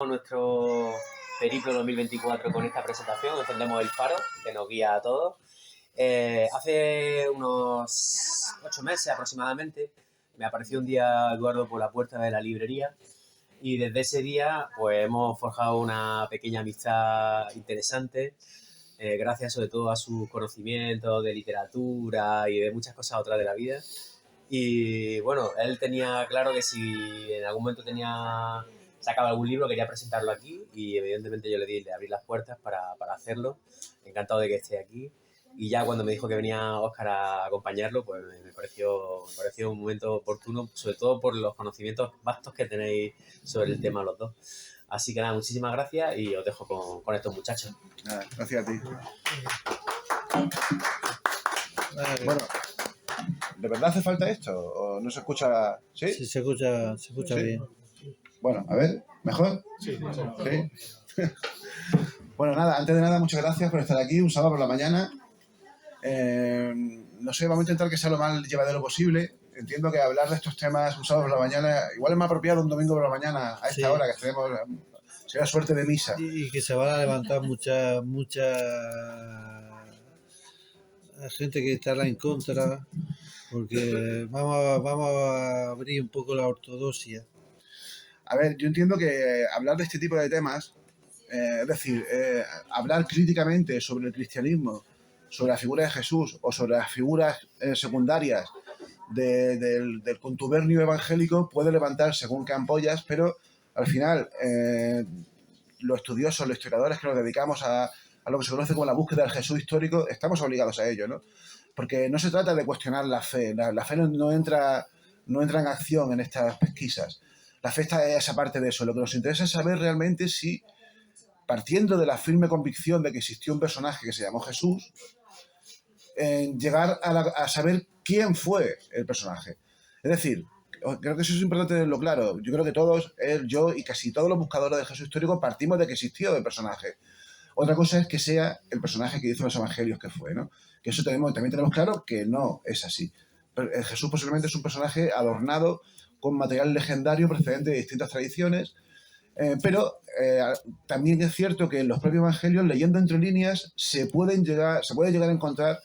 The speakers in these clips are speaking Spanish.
Nuestro periplo 2024 con esta presentación, encendemos el faro que nos guía a todos. Hace unos 8 meses aproximadamente me apareció un día Eduardo por la puerta de la librería y desde ese día pues hemos forjado una pequeña amistad interesante, gracias sobre todo a sus conocimientos de literatura y de muchas cosas otras de la vida. Y bueno, él tenía claro que si en algún momento sacaba algún libro quería presentarlo aquí y evidentemente yo le abrí las puertas para hacerlo. Encantado de que esté aquí. Y ya cuando me dijo que venía Óscar a acompañarlo, pues me pareció un momento oportuno, sobre todo por los conocimientos vastos que tenéis sobre el tema los dos. Así que nada, muchísimas gracias y os dejo con estos muchachos. Gracias a ti. Bueno, ¿de verdad hace falta esto? ¿O no se escucha? ¿Sí? Sí, se escucha ¿Sí? Bien. Bueno, a ver, ¿mejor? Sí. ¿Sí? Bueno, nada, antes de nada, muchas gracias por estar aquí un sábado por la mañana. No sé, vamos a intentar que sea lo más llevadero posible. Entiendo que hablar de estos temas un sábado por la mañana, igual es más apropiado un domingo por la mañana, a esta hora que tenemos, será suerte de misa. Y que se van a levantar mucha gente que estará en contra, porque vamos a abrir un poco la ortodoxia. A ver, yo entiendo que hablar de este tipo de temas, es decir, hablar críticamente sobre el cristianismo, sobre la figura de Jesús o sobre las figuras secundarias del contubernio evangélico puede levantar según qué ampollas, pero al final los estudiosos, los historiadores que nos dedicamos a lo que se conoce como la búsqueda del Jesús histórico, estamos obligados a ello, ¿no? Porque no se trata de cuestionar la fe, la fe no entra en acción en estas pesquisas. La fe está esa parte de eso. Lo que nos interesa es saber realmente si, partiendo de la firme convicción de que existió un personaje que se llamó Jesús, llegar a saber quién fue el personaje. Es decir, creo que eso es importante tenerlo claro. Yo creo que todos, él, yo y casi todos los buscadores del Jesús histórico partimos de que existió el personaje. Otra cosa es que sea el personaje que hizo los evangelios que fue, ¿no? Que eso también tenemos claro que no es así. Pero Jesús posiblemente es un personaje adornado con material legendario procedente de distintas tradiciones, pero también es cierto que en los propios evangelios, leyendo entre líneas, se puede llegar a encontrar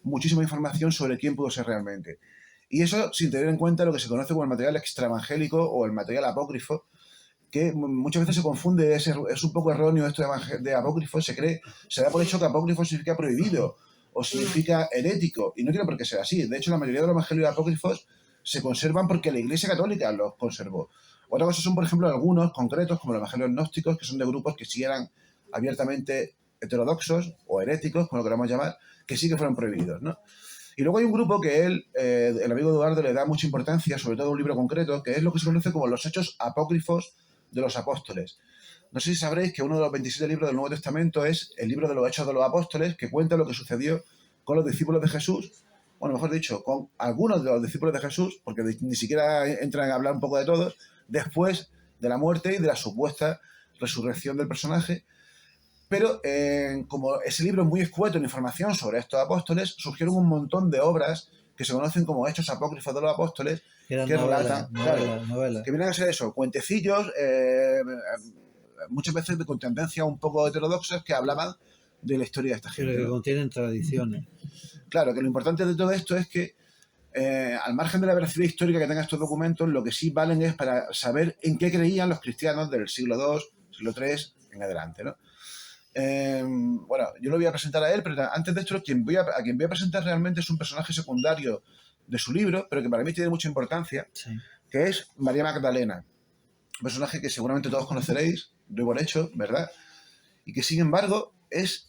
muchísima información sobre quién pudo ser realmente. Y eso sin tener en cuenta lo que se conoce como el material extraevangélico o el material apócrifo, que muchas veces se confunde, es un poco erróneo esto de apócrifo, se da por hecho que apócrifo significa prohibido o significa herético, y no tiene por qué ser así. De hecho, la mayoría de los evangelios apócrifos se conservan porque la Iglesia Católica los conservó. Otra cosa son, por ejemplo, algunos concretos, como los evangelios gnósticos, que son de grupos que sí eran abiertamente heterodoxos o heréticos, como lo queramos llamar, que sí que fueron prohibidos, ¿no? Y luego hay un grupo que el amigo Eduardo, le da mucha importancia, sobre todo a un libro concreto, que es lo que se conoce como los hechos apócrifos de los apóstoles. No sé si sabréis que uno de los 27 libros del Nuevo Testamento es el libro de los Hechos de los Apóstoles, que cuenta lo que sucedió con los discípulos de Jesús, bueno, mejor dicho, con algunos de los discípulos de Jesús, porque ni siquiera entran a hablar un poco de todos, después de la muerte y de la supuesta resurrección del personaje. Pero como ese libro es muy escueto en información sobre estos apóstoles, surgieron un montón de obras que se conocen como hechos apócrifos de los apóstoles, que relatan, novelas. Que vienen a ser eso, cuentecillos, muchas veces con tendencias un poco heterodoxas, que hablaban de la historia de esta gente. Pero que contienen tradiciones. Claro, que lo importante de todo esto es que, al margen de la veracidad histórica que tengan estos documentos, lo que sí valen es para saber en qué creían los cristianos del siglo II, siglo III en adelante, ¿no? Bueno, yo lo voy a presentar a él, pero antes de esto, a quien voy a presentar realmente es un personaje secundario de su libro, pero que para mí tiene mucha importancia, sí, que es María Magdalena. Un personaje que seguramente todos conoceréis, doy por hecho, ¿verdad? Y que, sin embargo, es...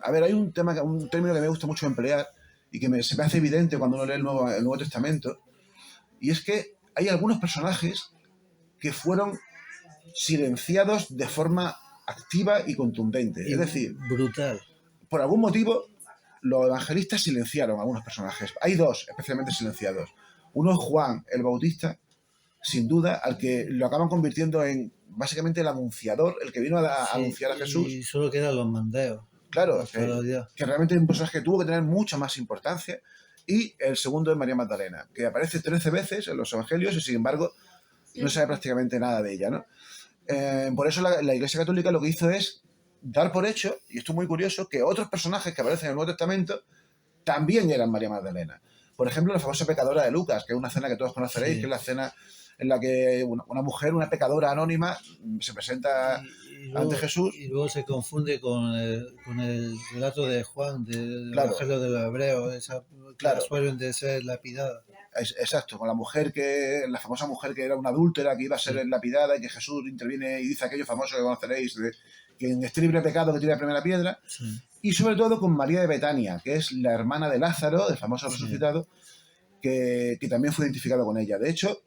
a ver, hay un término que me gusta mucho emplear y que se me hace evidente cuando uno lee el Nuevo Testamento, y es que hay algunos personajes que fueron silenciados de forma activa y contundente. Es decir, brutal. Por algún motivo, los evangelistas silenciaron a algunos personajes. Hay dos especialmente silenciados. Uno es Juan el Bautista, sin duda, al que lo acaban convirtiendo en básicamente el anunciador, el que vino a anunciar a Jesús. Y solo quedan los mandeos. Claro, que realmente es un personaje que tuvo que tener mucha más importancia. Y el segundo es María Magdalena, que aparece 13 veces en los evangelios y, sin embargo, no se sabe prácticamente nada de ella, ¿no? Por eso la Iglesia Católica lo que hizo es dar por hecho, y esto es muy curioso, que otros personajes que aparecen en el Nuevo Testamento también eran María Magdalena. Por ejemplo, la famosa pecadora de Lucas, que es una escena que todos conoceréis, Sí. que es la escena en la que una mujer, una pecadora anónima, se presenta ante Jesús. Y luego se confunde con el relato de Juan, del Claro. Evangelio de los Hebreos, esa que Claro. suelen de ser lapidadas. Exacto, con la mujer la famosa mujer que era una adúltera, que iba a ser Sí. lapidada, y que Jesús interviene y dice aquello famoso que conoceréis, de quien esté libre de pecado que tire la primera piedra. Sí. Y sobre todo con María de Betania, que es la hermana de Lázaro, el famoso Sí. resucitado, que también fue identificado con ella. De hecho,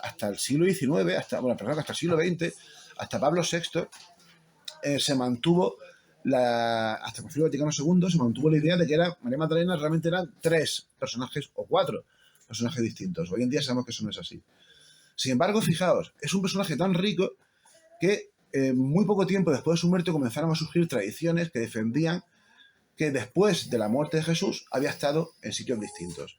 hasta el siglo XIX, hasta el siglo XX, hasta Pablo VI, se mantuvo hasta el Concilio Vaticano II se mantuvo la idea de que María Magdalena realmente eran 3 personajes o 4 personajes distintos. Hoy en día sabemos que eso no es así. Sin embargo, fijaos, es un personaje tan rico que muy poco tiempo después de su muerte comenzaron a surgir tradiciones que defendían que después de la muerte de Jesús había estado en sitios distintos.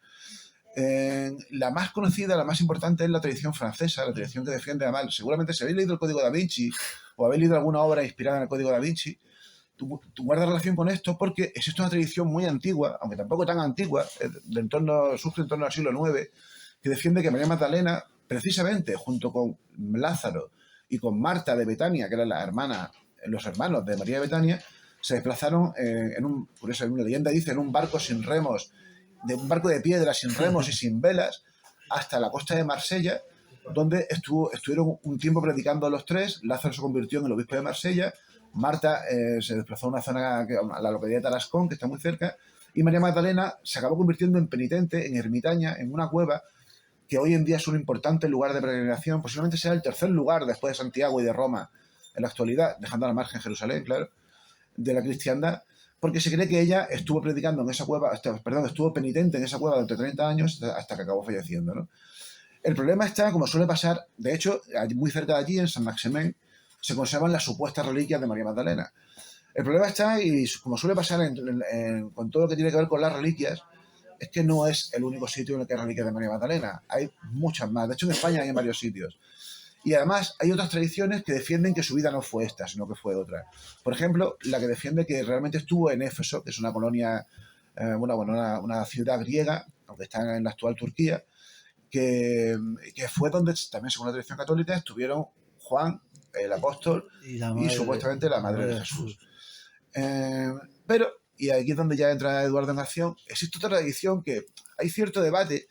La más conocida, la más importante es la tradición francesa, la tradición que defiende además, seguramente si habéis leído el Código da Vinci o habéis leído alguna obra inspirada en el Código da Vinci, tú guardas relación con esto porque existe una tradición muy antigua, aunque tampoco tan antigua, surge en torno al siglo IX, que defiende que María Magdalena, precisamente junto con Lázaro y con Marta de Betania, que eran los hermanos de María de Betania, se desplazaron por eso en una leyenda dice, en un barco sin remos, de un barco de piedra sin remos y sin velas, hasta la costa de Marsella, donde estuvieron un tiempo predicando los 3. Lázaro se convirtió en el obispo de Marsella, Marta se desplazó a una zona, a la localidad de Tarascón, que está muy cerca, y María Magdalena se acabó convirtiendo en penitente, en ermitaña, en una cueva, que hoy en día es un importante lugar de peregrinación, posiblemente sea el tercer lugar después de Santiago y de Roma en la actualidad, dejando al margen Jerusalén, claro, de la cristiandad, porque se cree que ella estuvo predicando en esa cueva, estuvo penitente en esa cueva durante 30 años hasta que acabó falleciendo, ¿no? El problema está, como suele pasar, de hecho, muy cerca de allí, en San Maximin, se conservan las supuestas reliquias de María Magdalena. El problema está, y como suele pasar con todo lo que tiene que ver con las reliquias, es que no es el único sitio en el que hay reliquias de María Magdalena. Hay muchas más. De hecho, en España hay en varios sitios. Y además hay otras tradiciones que defienden que su vida no fue esta, sino que fue otra. Por ejemplo, la que defiende que realmente estuvo en Éfeso, que es una colonia, una ciudad griega, aunque está en la actual Turquía, que fue donde también, según la tradición católica, estuvieron Juan, el apóstol, y supuestamente la madre de Jesús. Pero, y aquí es donde ya entra Eduardo en acción, existe otra tradición que hay cierto debate,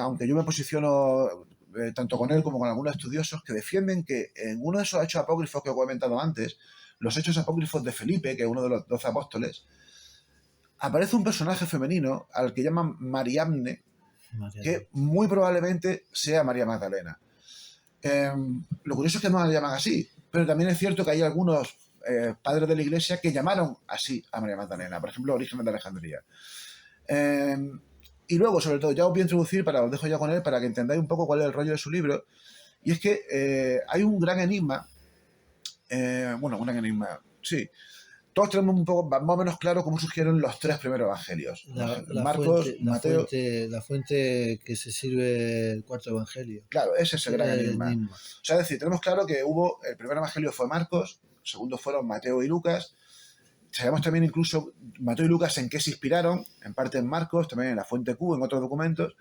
aunque yo me posiciono tanto con él como con algunos estudiosos que defienden que en uno de esos hechos apócrifos que he comentado antes, los hechos apócrifos de Felipe, que es uno de los 12 apóstoles, aparece un personaje femenino al que llaman Mariamne, que muy probablemente sea María Magdalena. Lo curioso es que no la llaman así, pero también es cierto que hay algunos padres de la Iglesia que llamaron así a María Magdalena, por ejemplo, Orígenes de Alejandría. Y luego, sobre todo, ya os voy a introducir, os dejo ya con él, para que entendáis un poco cuál es el rollo de su libro, y es que hay un gran enigma, un gran enigma, sí. Todos tenemos un poco, más o menos claro cómo surgieron los 3 primeros evangelios. Marcos, Mateo... La fuente que se sirve el cuarto evangelio. Claro, ese es el gran enigma. O sea, es decir, tenemos claro que el primer evangelio fue Marcos, el segundo fueron Mateo y Lucas. Sabemos también incluso Mateo y Lucas en qué se inspiraron, en parte en Marcos, también en la fuente Q, en otros documentos.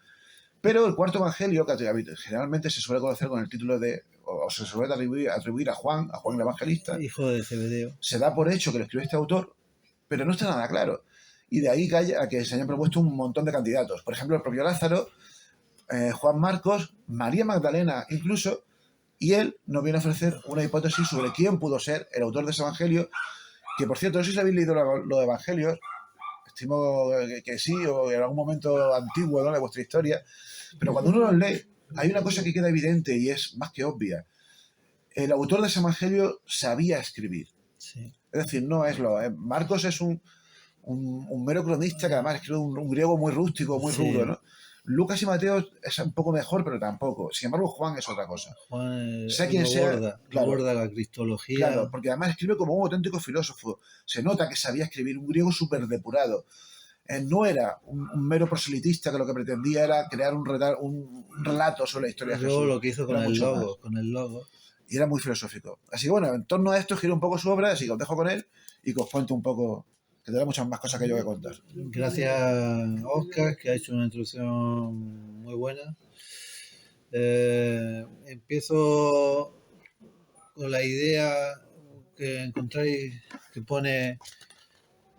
Pero el cuarto evangelio, que generalmente se suele conocer con el título o se suele atribuir a Juan el Evangelista, hijo de Zebedeo, se da por hecho que lo escribió este autor, pero no está nada claro. Y de ahí que se hayan propuesto un montón de candidatos. Por ejemplo, el propio Lázaro, Juan Marcos, María Magdalena incluso, y él nos viene a ofrecer una hipótesis sobre quién pudo ser el autor de ese evangelio, que por cierto, no sé si habéis leído los evangelios, estimo que sí, o en algún momento antiguo, ¿no?, de vuestra historia, pero cuando uno los lee, hay una cosa que queda evidente y es más que obvia. El autor de ese evangelio sabía escribir. Sí. Es decir, no es Marcos es un mero cronista que además escribe un griego muy rústico, muy rudo, ¿no? Lucas y Mateo es un poco mejor, pero tampoco. Sin embargo, Juan es otra cosa. Juan sea quien sea, aborda la cristología. Claro, porque además escribe como un auténtico filósofo. Se nota que sabía escribir un griego súper depurado. No era un mero proselitista que lo que pretendía era crear un relato sobre la historia de Jesús. Luego lo que hizo con el logo. y era muy filosófico. Así que bueno, en torno a esto gira un poco su obra, así que os dejo con él y que os cuento un poco, que tendrá muchas más cosas que yo que contar. Gracias, Oscar, que ha hecho una introducción muy buena. Empiezo con la idea que encontráis que pone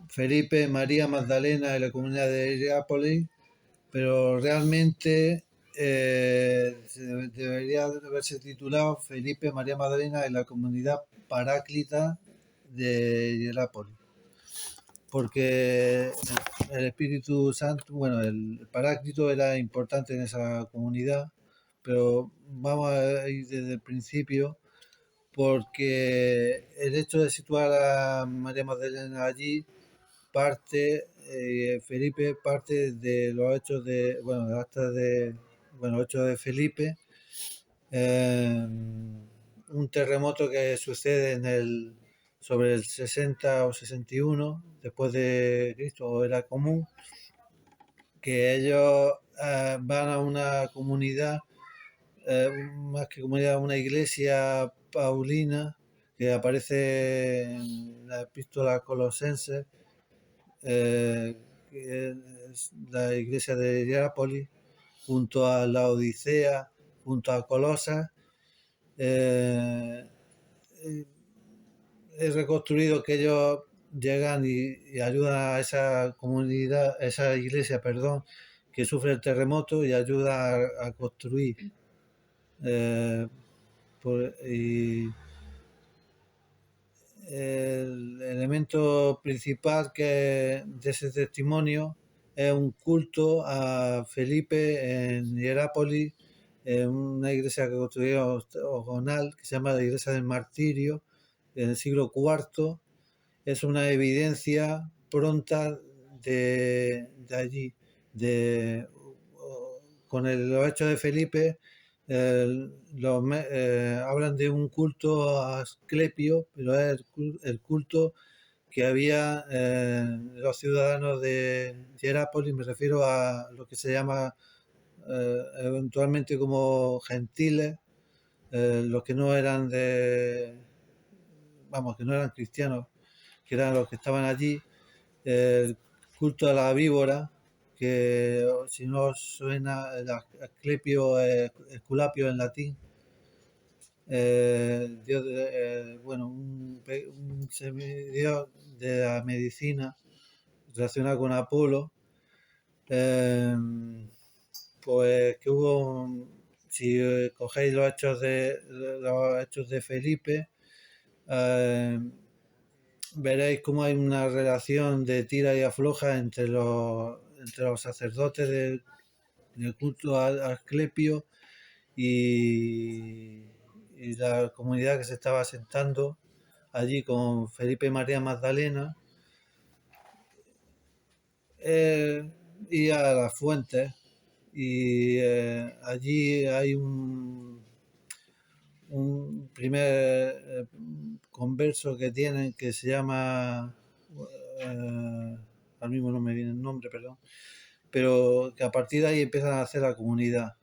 Felipe, María Magdalena y la comunidad de Hierápolis, pero realmente debería haberse titulado Felipe, María Magdalena y la comunidad paráclita de Hierápolis, porque el Espíritu Santo, bueno, el Paráclito era importante en esa comunidad, pero vamos a ir desde el principio, porque el hecho de situar a María Magdalena allí parte, Felipe parte de los hechos de, bueno, de actas de, bueno, hechos de Felipe, un terremoto que sucede sobre el 60 o 61 después de Cristo, o era común, que ellos van a una comunidad, más que comunidad, una iglesia paulina que aparece en la epístola Colosenses, que es la iglesia de Hierápolis, junto a la Odisea, junto a Colosas. He reconstruido que ellos llegan y ayudan a esa comunidad, a esa iglesia, perdón, que sufre el terremoto y ayuda a construir. Y el elemento principal de ese testimonio es un culto a Felipe en Hierápolis, en una iglesia que construyó Ogonal, que se llama la Iglesia del Martirio, en el siglo IV. Es una evidencia pronta de allí, con los hechos de Felipe. Hablan de un culto a Asclepio, pero es el culto que había los ciudadanos de Hierápolis. Me refiero a lo que se llama eventualmente como gentiles, los que no eran que no eran cristianos, que eran los que estaban allí. El culto a la víbora, que si no suena, el Asclepio, Esculapio en latín, dios un semidios de la medicina relacionado con Apolo. Pues que hubo, si cogéis los hechos de Felipe, veréis cómo hay una relación de tira y afloja entre los sacerdotes del culto a Asclepio y la comunidad que se estaba asentando allí con Felipe y María Magdalena, y a las fuentes, y allí hay un primer converso que tienen, que se llama, al mismo no me viene el nombre, perdón, pero que a partir de ahí empiezan a hacer la comunidad.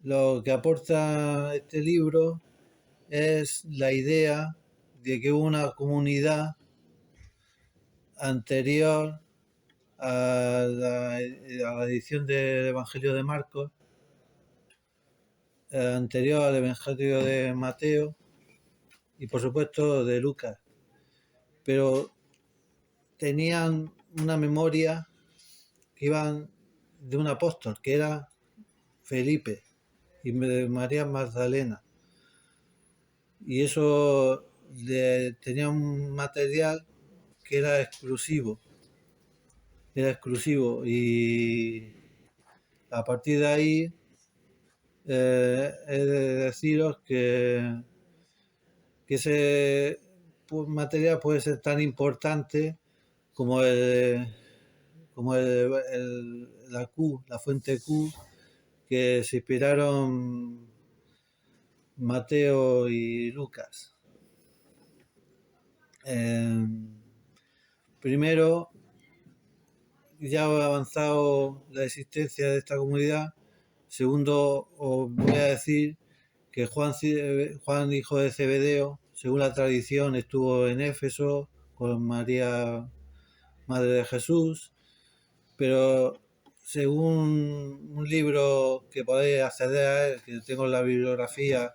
Lo que aporta este libro es la idea de que hubo una comunidad anterior a la edición del Evangelio de Marcos, anterior al Evangelio de Mateo y por supuesto de Lucas, pero tenían una memoria que iban de un apóstol, que era Felipe, y María Magdalena, y eso tenía un material que era exclusivo, y a partir de ahí he de deciros que ese material puede ser tan importante como la fuente Q, que se inspiraron Mateo y Lucas. Primero, ya he avanzado la existencia de esta comunidad, Segundo, os voy a decir que Juan, hijo de Zebedeo, según la tradición, estuvo en Éfeso con María, madre de Jesús, pero según un libro que podéis acceder a él, que tengo en la bibliografía,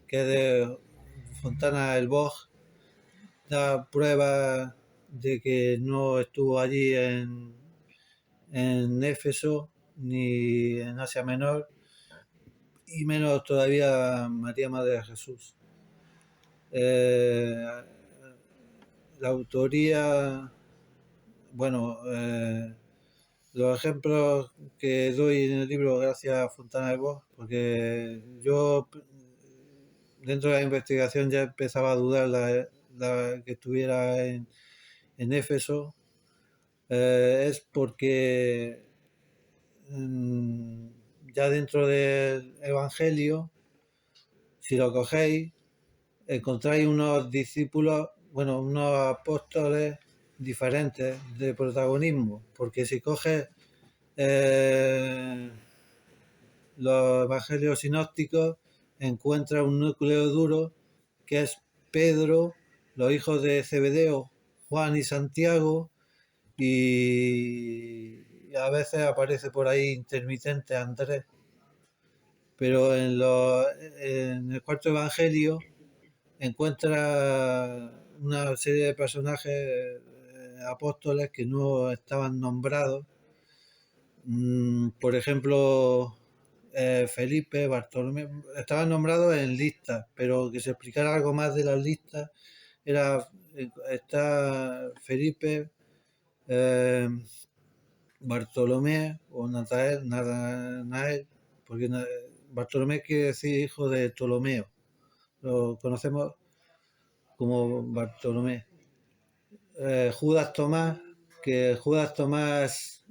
que es de Fontana del Boj, da pruebas de que no estuvo allí en Éfeso ni en Asia Menor, y menos todavía María, madre de Jesús. La autoría, bueno, los ejemplos que doy en el libro, gracias a Fontana del Boj, porque yo dentro de la investigación ya empezaba a dudar la que estuviera en Éfeso, es porque ya dentro del Evangelio, si lo cogéis, encontráis unos discípulos, bueno, unos apóstoles diferentes de protagonismo, porque si coges los evangelios sinópticos, encuentras un núcleo duro que es Pedro, los hijos de Zebedeo, Juan y Santiago, y a veces aparece por ahí intermitente Andrés. Pero en el cuarto evangelio encuentra una serie de personajes apóstoles que no estaban nombrados. Por ejemplo, Felipe, Bartolomé, estaban nombrados en listas, pero que se explicara algo más de las listas está Felipe, Bartolomé o Natanael, porque Bartolomé quiere decir hijo de Ptolomeo, lo conocemos como Bartolomé. Judas Tomás, que Judas Tomás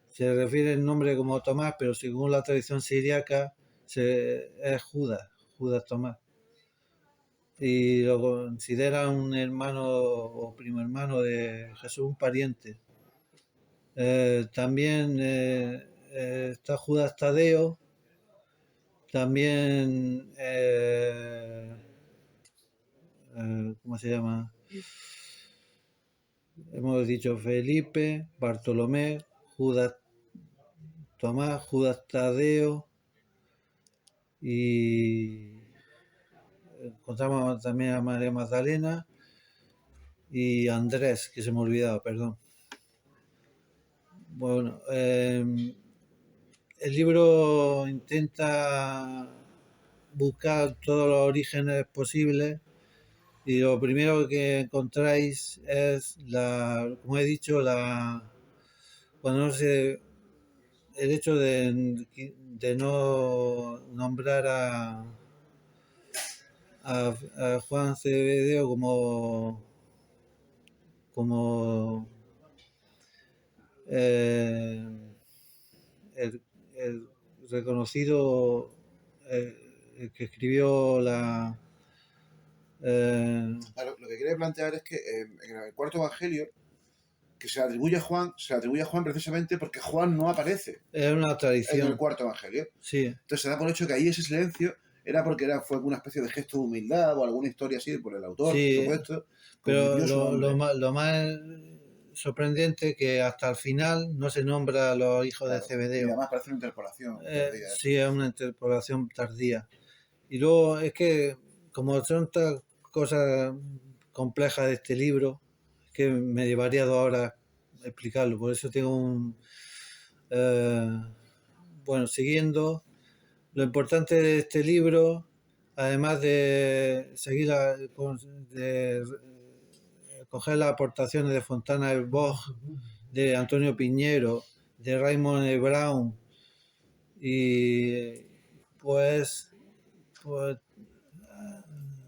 se refiere el nombre como Tomás, pero según la tradición siríaca es Judas Tomás. Y lo considera un hermano o primo hermano de Jesús, un pariente. También está Judas Tadeo, también, ¿cómo se llama? Hemos dicho Felipe, Bartolomé, Judas Tomás, Judas Tadeo, y encontramos también a María Magdalena y Andrés, que se me ha olvidado, perdón. Bueno, el libro intenta buscar todos los orígenes posibles, y lo primero que encontráis es como he dicho, cuando no se el hecho de no nombrar a Juan Zebedeo como el reconocido, el que escribió Claro, lo que quiere plantear es que en el cuarto evangelio, que se atribuye a Juan precisamente porque Juan no aparece es una en el tradición. cuarto evangelio. Sí, Entonces se da por hecho que ahí ese silencio era porque fue una especie de gesto de humildad o alguna historia así por el autor, Sí, por supuesto. pero dio su nombre. lo más sorprendente que hasta el final no se nombra a los hijos de Claro, y Zebedeo. además parece una interpolación tardía. Sí, es una interpolación tardía. Y luego es que, como son tantas cosas complejas de este libro, que me llevaría 2 horas explicarlo. Por eso tengo bueno, siguiendo, lo importante de este libro, además de seguir de coger las aportaciones de Fontana del Boj, de Antonio Piñero, de Raymond E. Brown, y pues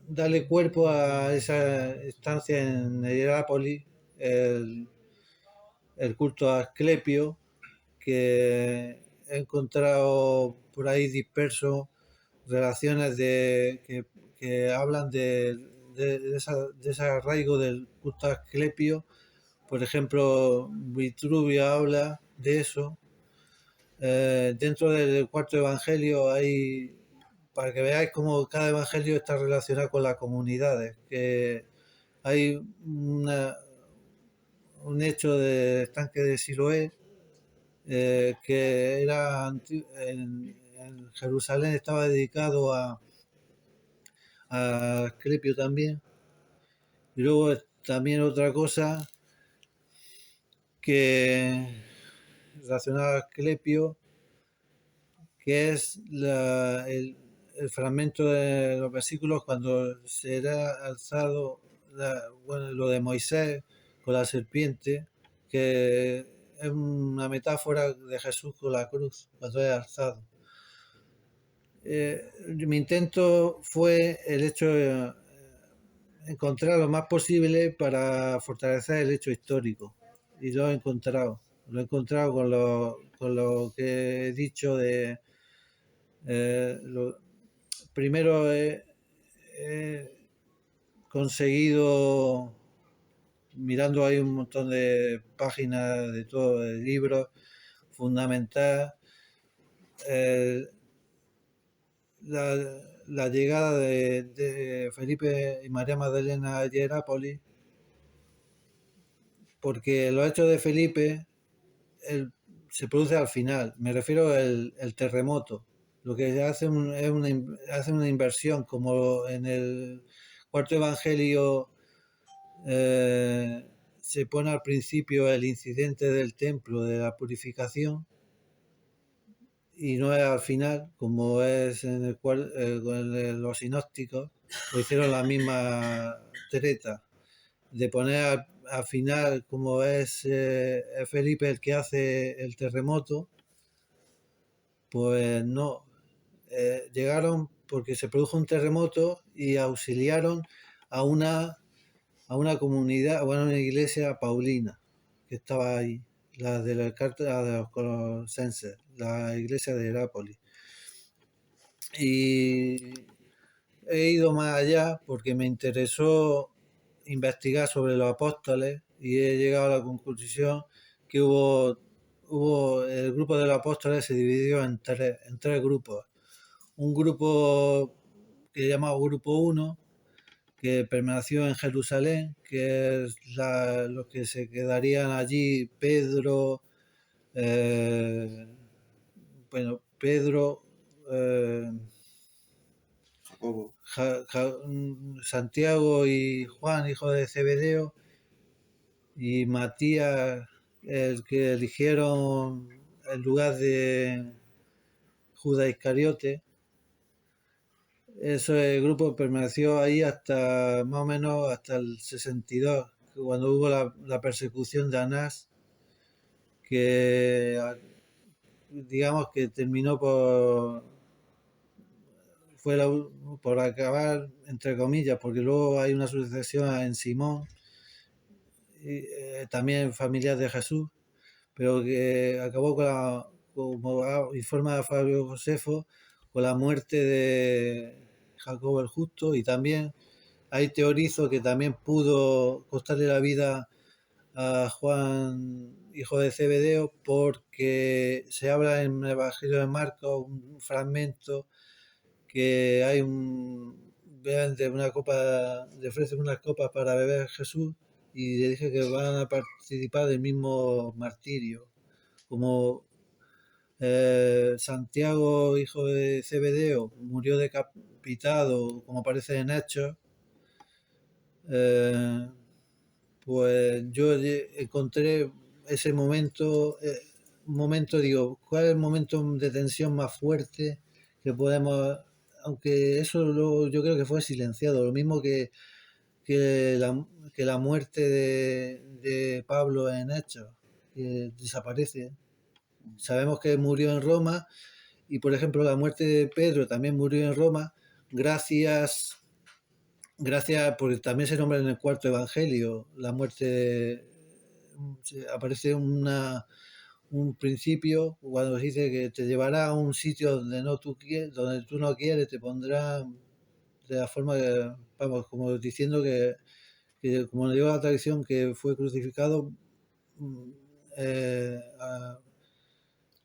darle cuerpo a esa estancia en Hierápolis, el culto a Asclepio, que he encontrado por ahí disperso relaciones que hablan de ese arraigo del culto a Asclepio. Por ejemplo, Vitruvio habla de eso. Dentro del cuarto evangelio hay, para que veáis cómo cada evangelio está relacionado con las comunidades, que hay un hecho de estanque de Siloé, que era en Jerusalén, estaba dedicado a Asclepio también. Y luego también otra cosa que relacionada a Asclepio, que es el fragmento de los versículos cuando será alzado, bueno, lo de Moisés con la serpiente, que es una metáfora de Jesús con la cruz, cuando es alzado. Mi intento fue el hecho de encontrar lo más posible para fortalecer el hecho histórico, y lo he encontrado. Lo he encontrado con lo que he dicho de primero he conseguido, mirando ahí un montón de páginas de todo, de libros, fundamental la llegada de Felipe y María Magdalena a Hierápolis, porque los hechos de Felipe se produce al final. Me refiero al terremoto. Lo que hace hace una inversión, como en el cuarto evangelio se pone al principio el incidente del templo, de la purificación, y no es al final, como es en los sinópticos, pues hicieron la misma treta de poner al final, como es Felipe el que hace el terremoto. Pues no, llegaron porque se produjo un terremoto y auxiliaron a una comunidad, a una iglesia paulina que estaba ahí, la de la carta de los colosenses, la iglesia de Herápolis. Y he ido más allá porque me interesó investigar sobre los apóstoles y he llegado a la conclusión que el grupo de los apóstoles se dividió en tres grupos. Un grupo que llamaba Grupo 1, que permaneció en Jerusalén, que es los que se quedarían allí: Pedro, Pedro, Jacobo. Santiago y Juan, hijo de Zebedeo, y Matías, el que eligieron en lugar de Judas Iscariote. Ese grupo permaneció ahí hasta más o menos hasta el 62, cuando hubo la persecución de Anás, que digamos que terminó por acabar, entre comillas, porque luego hay una sucesión en Simón, y, también familiar de Jesús, pero que acabó como informa Fabio Josefo, con la muerte de Jacobo el Justo. Y también hay teorizo que también pudo costarle la vida a Juan, hijo de Zebedeo, porque se habla en el Evangelio de Marcos un fragmento que hay de una copa, le ofrecen unas copas para beber Jesús, y le dije que van a participar del mismo martirio, como Santiago, hijo de Zebedeo, murió decapitado, como aparece en Hechos. Pues yo encontré ese momento, digo, ¿cuál es el momento de tensión más fuerte que podemos? Aunque eso luego yo creo que fue silenciado, lo mismo que la muerte de Pablo en Hechos, que desaparece. Sabemos que murió en Roma, y por ejemplo la muerte de Pedro también murió en Roma, gracias, porque también se nombra en el cuarto evangelio, la muerte aparece un principio cuando dice que te llevará a un sitio donde tú no quieres, te pondrá de la forma que, vamos, como diciendo que como le digo la tradición, que fue crucificado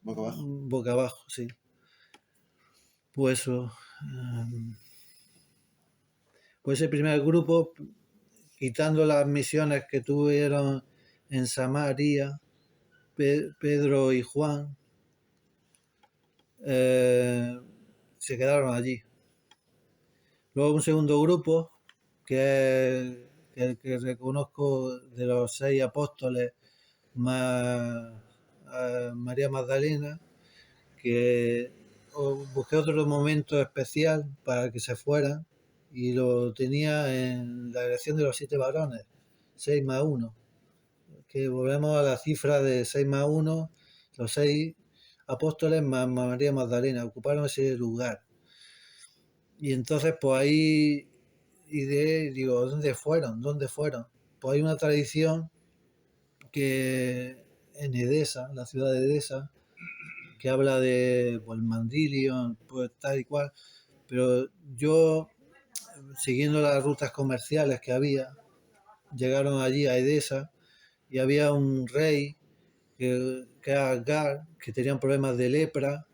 Boca abajo. boca abajo, sí. Pues eso. Pues ese primer grupo, quitando las misiones que tuvieron en Samaria, Pedro y Juan, se quedaron allí. Luego un segundo grupo, que es el que reconozco de los 6 apóstoles, más María Magdalena, que busqué otro momento especial para que se fueran y lo tenía en la elección de los 7 varones, 6 más 1, que volvemos a la cifra de 6 más 1, los 6 apóstoles más María Magdalena ocuparon ese lugar. Y entonces pues ahí digo, ¿dónde fueron? ¿Dónde fueron? Pues hay una tradición que en Edesa, la ciudad de Edesa, que habla de pues, el Mandilion, pues tal y cual, pero yo, siguiendo las rutas comerciales que había, llegaron allí a Edesa y había un rey que era Gar, que tenía problemas de lepra,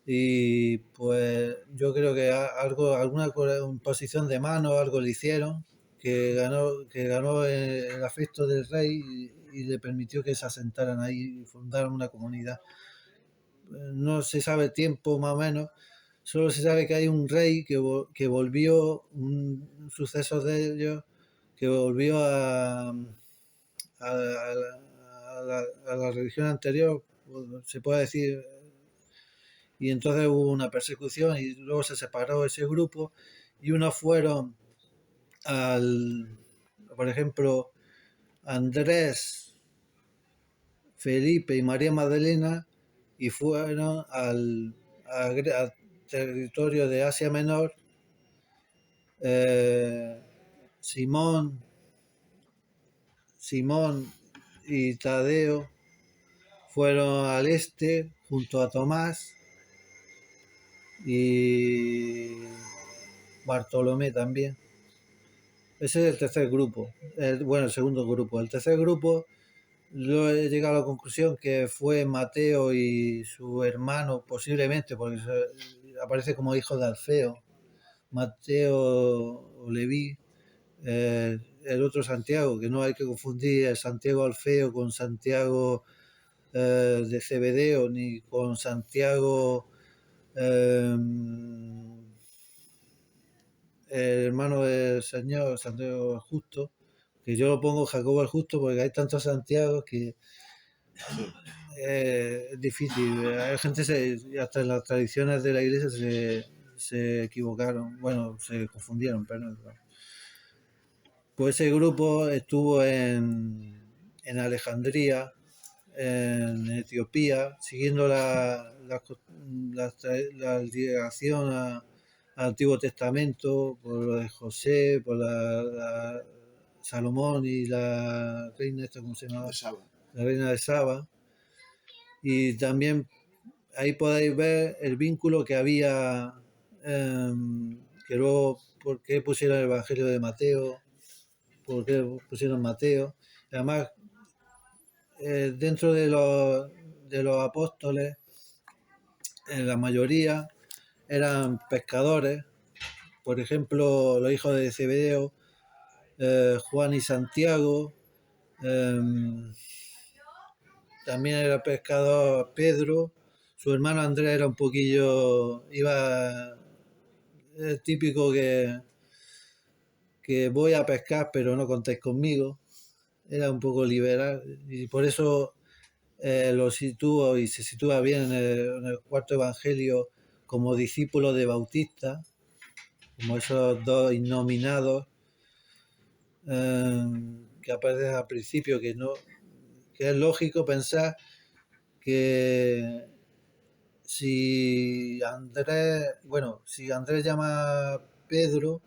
y pues yo creo que alguna imposición de mano, algo le hicieron, que ganó el afecto del rey y le permitió que se asentaran ahí y fundaran una comunidad. No se sabe el tiempo más o menos, solo se sabe que hay un rey que volvió, un suceso de ellos, que volvió a la religión anterior, se puede decir, y entonces hubo una persecución y luego se separó ese grupo y unos fueron por ejemplo, Andrés, Felipe y María Magdalena, y fueron al territorio de Asia Menor. Simón y Tadeo fueron al este junto a Tomás y Bartolomé también. Ese es el tercer grupo. El segundo grupo. El tercer grupo, yo he llegado a la conclusión que fue Mateo y su hermano, posiblemente, porque aparece como hijo de Alfeo. Mateo o Leví, el otro Santiago, que no hay que confundir el Santiago Alfeo con Santiago de Cebedeo, ni con Santiago, el hermano del Señor, Santiago el Justo, que yo lo pongo Jacobo el Justo porque hay tantos Santiagos que es difícil. Hay gente, hasta en las tradiciones de la iglesia se equivocaron, bueno, se confundieron, perdón. Pues ese grupo estuvo en Alejandría, en Etiopía, siguiendo la dirección al Antiguo Testamento, por lo de José, por la Salomón y la reina, ¿cómo se llama? La reina de Saba. Y también ahí podéis ver el vínculo que había, que luego, ¿por qué pusieron el Evangelio de Mateo? ¿Por qué pusieron Mateo? Además, dentro de los apóstoles, la mayoría eran pescadores. Por ejemplo, los hijos de Zebedeo, Juan y Santiago. También era pescador Pedro. Su hermano Andrés era un poquillo, es típico que voy a pescar pero no contéis conmigo. Era un poco liberal y por eso lo sitúo y se sitúa bien en el cuarto evangelio como discípulo de Bautista, como esos dos innominados que aparecen al principio, que es lógico pensar que si Andrés llama a Pedro,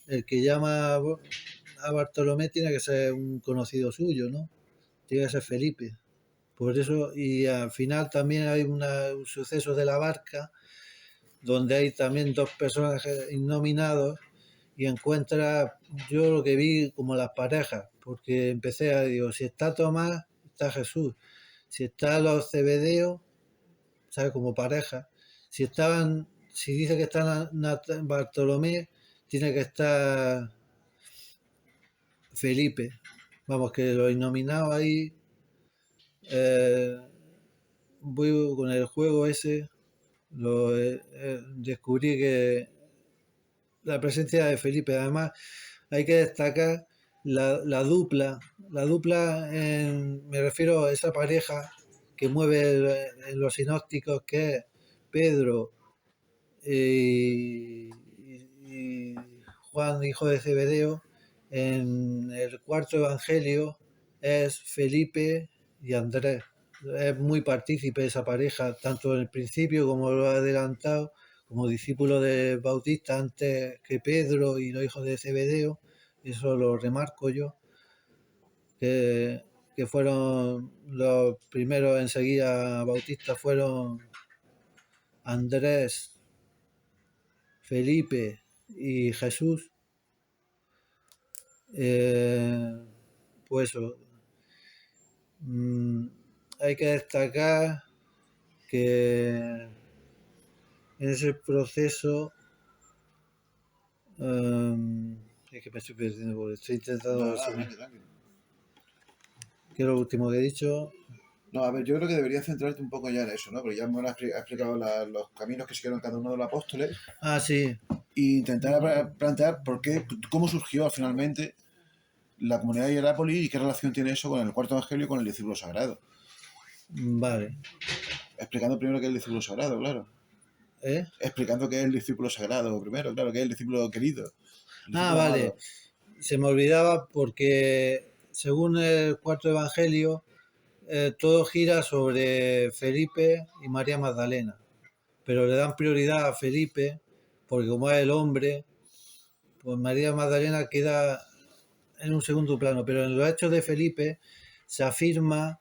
el que llama a Bartolomé tiene que ser un conocido suyo, ¿no? Tiene que ser Felipe. Por eso, y al final también hay un suceso de la barca donde hay también dos personajes innominados y encuentra, yo lo que vi como las parejas, porque empecé a digo, si está Tomás, está Jesús, si está los Zebedeos, ¿sabes? Como pareja. Si dice que está Bartolomé, tiene que estar Felipe. Vamos, que los nominados ahí, voy con el juego ese, descubrí que la presencia de Felipe, además hay que destacar la dupla, me refiero a esa pareja que mueve en los sinópticos, que es Pedro y Juan, hijo de Zebedeo. En el cuarto evangelio es Felipe y Andrés. Es muy partícipe esa pareja, tanto en el principio, como lo ha adelantado, como discípulo de Bautista antes que Pedro y los hijos de Zebedeo. Eso lo remarco yo, que fueron los primeros enseguida Bautista, fueron Andrés, Felipe y Jesús. Pues eso, hay que destacar que en ese proceso, es que me estoy perdiendo porque estoy intentando resumir. ¿Qué es lo último que he dicho? No, a ver, yo creo que deberías centrarte un poco ya en eso, ¿no? Porque ya me has explicado los caminos que siguieron cada uno de los apóstoles. Ah, sí. E intentar plantear cómo surgió finalmente la comunidad de Hierápolis y qué relación tiene eso con el cuarto evangelio y con el discípulo sagrado. Vale. Explicando primero qué es el discípulo sagrado, claro. Explicando qué es el discípulo sagrado primero, claro, qué es el discípulo querido. Vale. Amado. Se me olvidaba porque según el cuarto evangelio, todo gira sobre Felipe y María Magdalena, pero le dan prioridad a Felipe porque como es el hombre, pues María Magdalena queda en un segundo plano, pero en los hechos de Felipe se afirma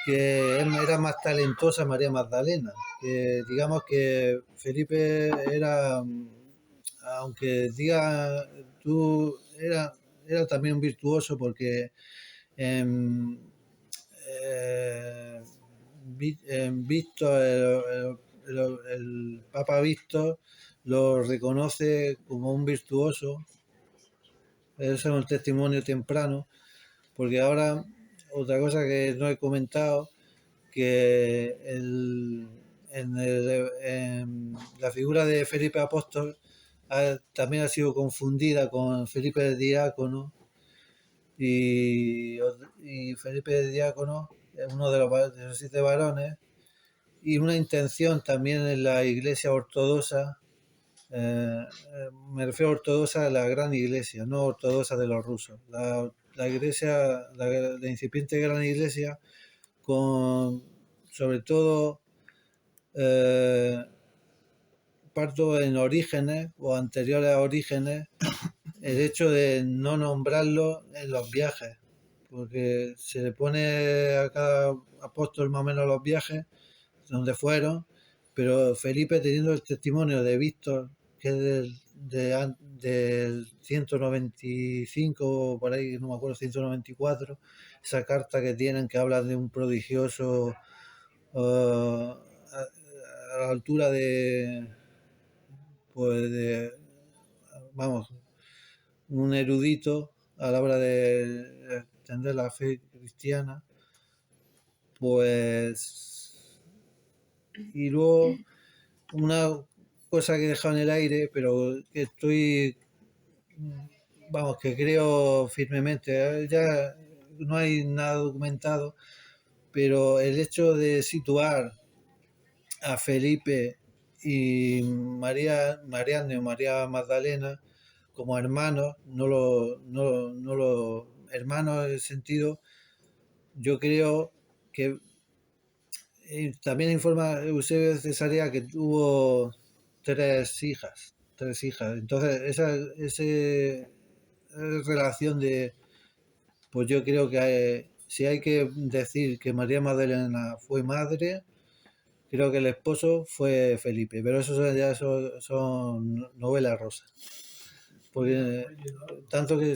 que era más talentosa María Magdalena, que digamos que Felipe era, aunque diga tú, era también un virtuoso porque en Víctor, el Papa Víctor lo reconoce como un virtuoso. Eso es un testimonio temprano, porque ahora otra cosa que no he comentado, que en la figura de Felipe Apóstol también ha sido confundida con Felipe el Diácono, y Felipe el Diácono es uno de los 7 varones, y una intención también en la Iglesia ortodoxa. Me refiero a ortodoxa de la gran iglesia, no ortodoxa de los rusos. La iglesia, la incipiente gran iglesia, con sobre todo parto en Orígenes o anteriores a Orígenes, el hecho de no nombrarlo en los viajes, porque se le pone a cada apóstol más o menos los viajes donde fueron, pero Felipe, teniendo el testimonio de Víctor, que es del 195, por ahí, no me acuerdo, 194, esa carta que tienen que habla de un prodigioso a la altura pues vamos, un erudito a la hora de entender la fe cristiana, pues, y luego una cosa que he dejado en el aire, pero que vamos, que creo firmemente, ya no hay nada documentado, pero el hecho de situar a Felipe y Mariano y María Magdalena como hermanos, no lo hermanos en el sentido, yo creo que también informa Eusebio de Cesarea que tuvo tres hijas. Entonces, esa relación de, pues yo creo que si hay que decir que María Magdalena fue madre, creo que el esposo fue Felipe, pero eso ya son novelas rosas. Porque tanto que...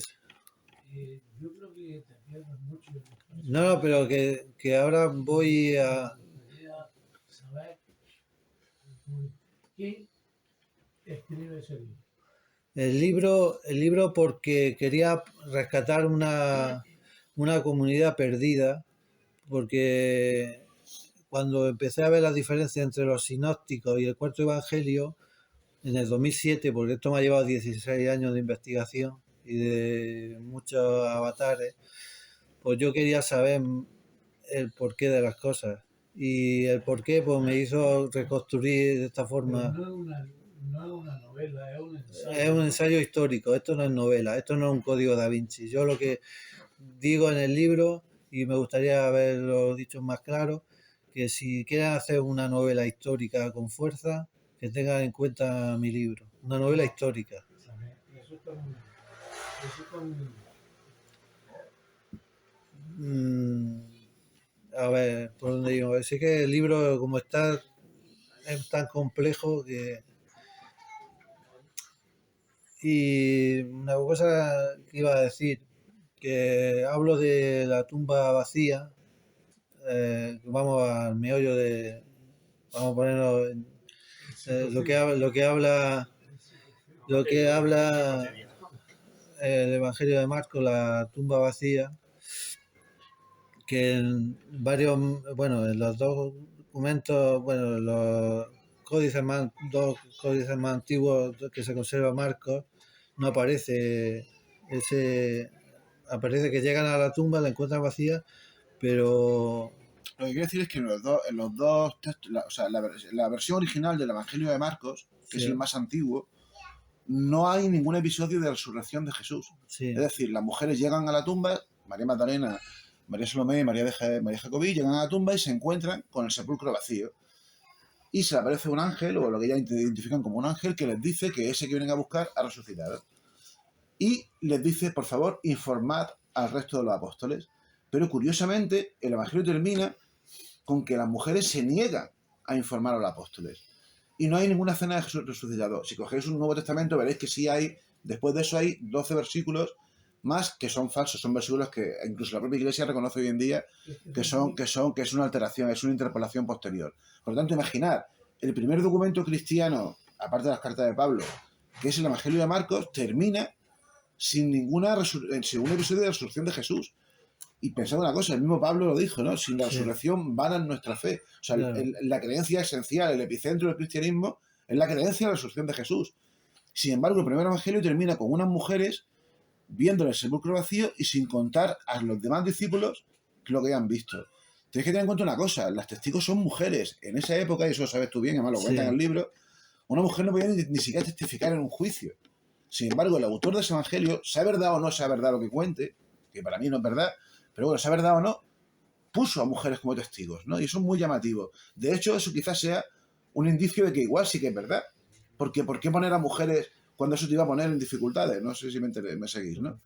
Yo creo que te pierdes mucho. No, pero que ahora voy a... Saber ¿Quién escribe ese libro? El libro porque quería rescatar una comunidad perdida, porque cuando empecé a ver la diferencia entre los sinópticos y el cuarto evangelio, en el 2007, porque esto me ha llevado 16 años de investigación y de muchos avatares, pues yo quería saber el porqué de las cosas. Y el porqué pues me hizo reconstruir de esta Pero forma. no es una novela, es un ensayo. Es un ensayo histórico, esto no es novela, esto no es un código da Vinci. Yo lo que digo en el libro, y me gustaría haberlo dicho más claro, que si quieren hacer una novela histórica con fuerza, que tengan en cuenta mi libro. Una novela histórica. Eso está muy bien. Eso está muy bien. A ver, ¿por dónde digo? Sí que el libro, como está, es tan complejo que... Y una cosa que iba a decir, que hablo de la tumba vacía, vamos al meollo de... Vamos a ponerlo en, lo que habla el Evangelio de Marcos, la tumba vacía, que en varios, bueno, en los dos documentos, bueno, los dos códices más antiguos que se conserva Marcos, no aparece aparece que llegan a la tumba, la encuentran vacía, pero Lo que quiero decir es que en los dos textos, o sea, la versión original del Evangelio de Marcos, que sí, es el más antiguo, no hay ningún episodio de resurrección de Jesús. sí, Es decir, las mujeres llegan a la tumba, María Magdalena, María Salomé y María Jacobí llegan a la tumba y se encuentran con el sepulcro vacío. Y se le aparece un ángel, o lo que ya identifican como un ángel, que les dice que ese que vienen a buscar ha resucitado. Y les dice, por favor, informad al resto de los apóstoles. Pero curiosamente, el Evangelio termina con que las mujeres se niegan a informar a los apóstoles. Y no hay ninguna escena de Jesús resucitado. Si cogéis un Nuevo Testamento, veréis que sí hay, después de eso hay 12 versículos más que son falsos, son versículos que incluso la propia Iglesia reconoce hoy en día que es una alteración, es una interpolación posterior. Por lo tanto, imaginad, el primer documento cristiano, aparte de las cartas de Pablo, que es el Evangelio de Marcos, termina sin ningún episodio de resurrección de Jesús. Y pensad una cosa, el mismo Pablo lo dijo, ¿no? Sin la resurrección vana es nuestra fe. O sea, claro. La creencia esencial, el epicentro del cristianismo, es la creencia en la resurrección de Jesús. Sin embargo, el primer evangelio termina con unas mujeres viendo el sepulcro vacío y sin contar a los demás discípulos lo que hayan visto. Tenéis que tener en cuenta una cosa, las testigos son mujeres. En esa época, y eso lo sabes tú bien, además lo cuenta en el libro, una mujer no podía ni siquiera testificar en un juicio. Sin embargo, el autor de ese evangelio, sea verdad o no sea verdad lo que cuente, que para mí no es verdad, pero bueno, sea verdad o no, puso a mujeres como testigos, ¿no? Y eso es muy llamativo. De hecho, eso quizás sea un indicio de que igual sí que es verdad. Porque ¿por qué poner a mujeres cuando eso te iba a poner en dificultades? No sé si me seguís, ¿no?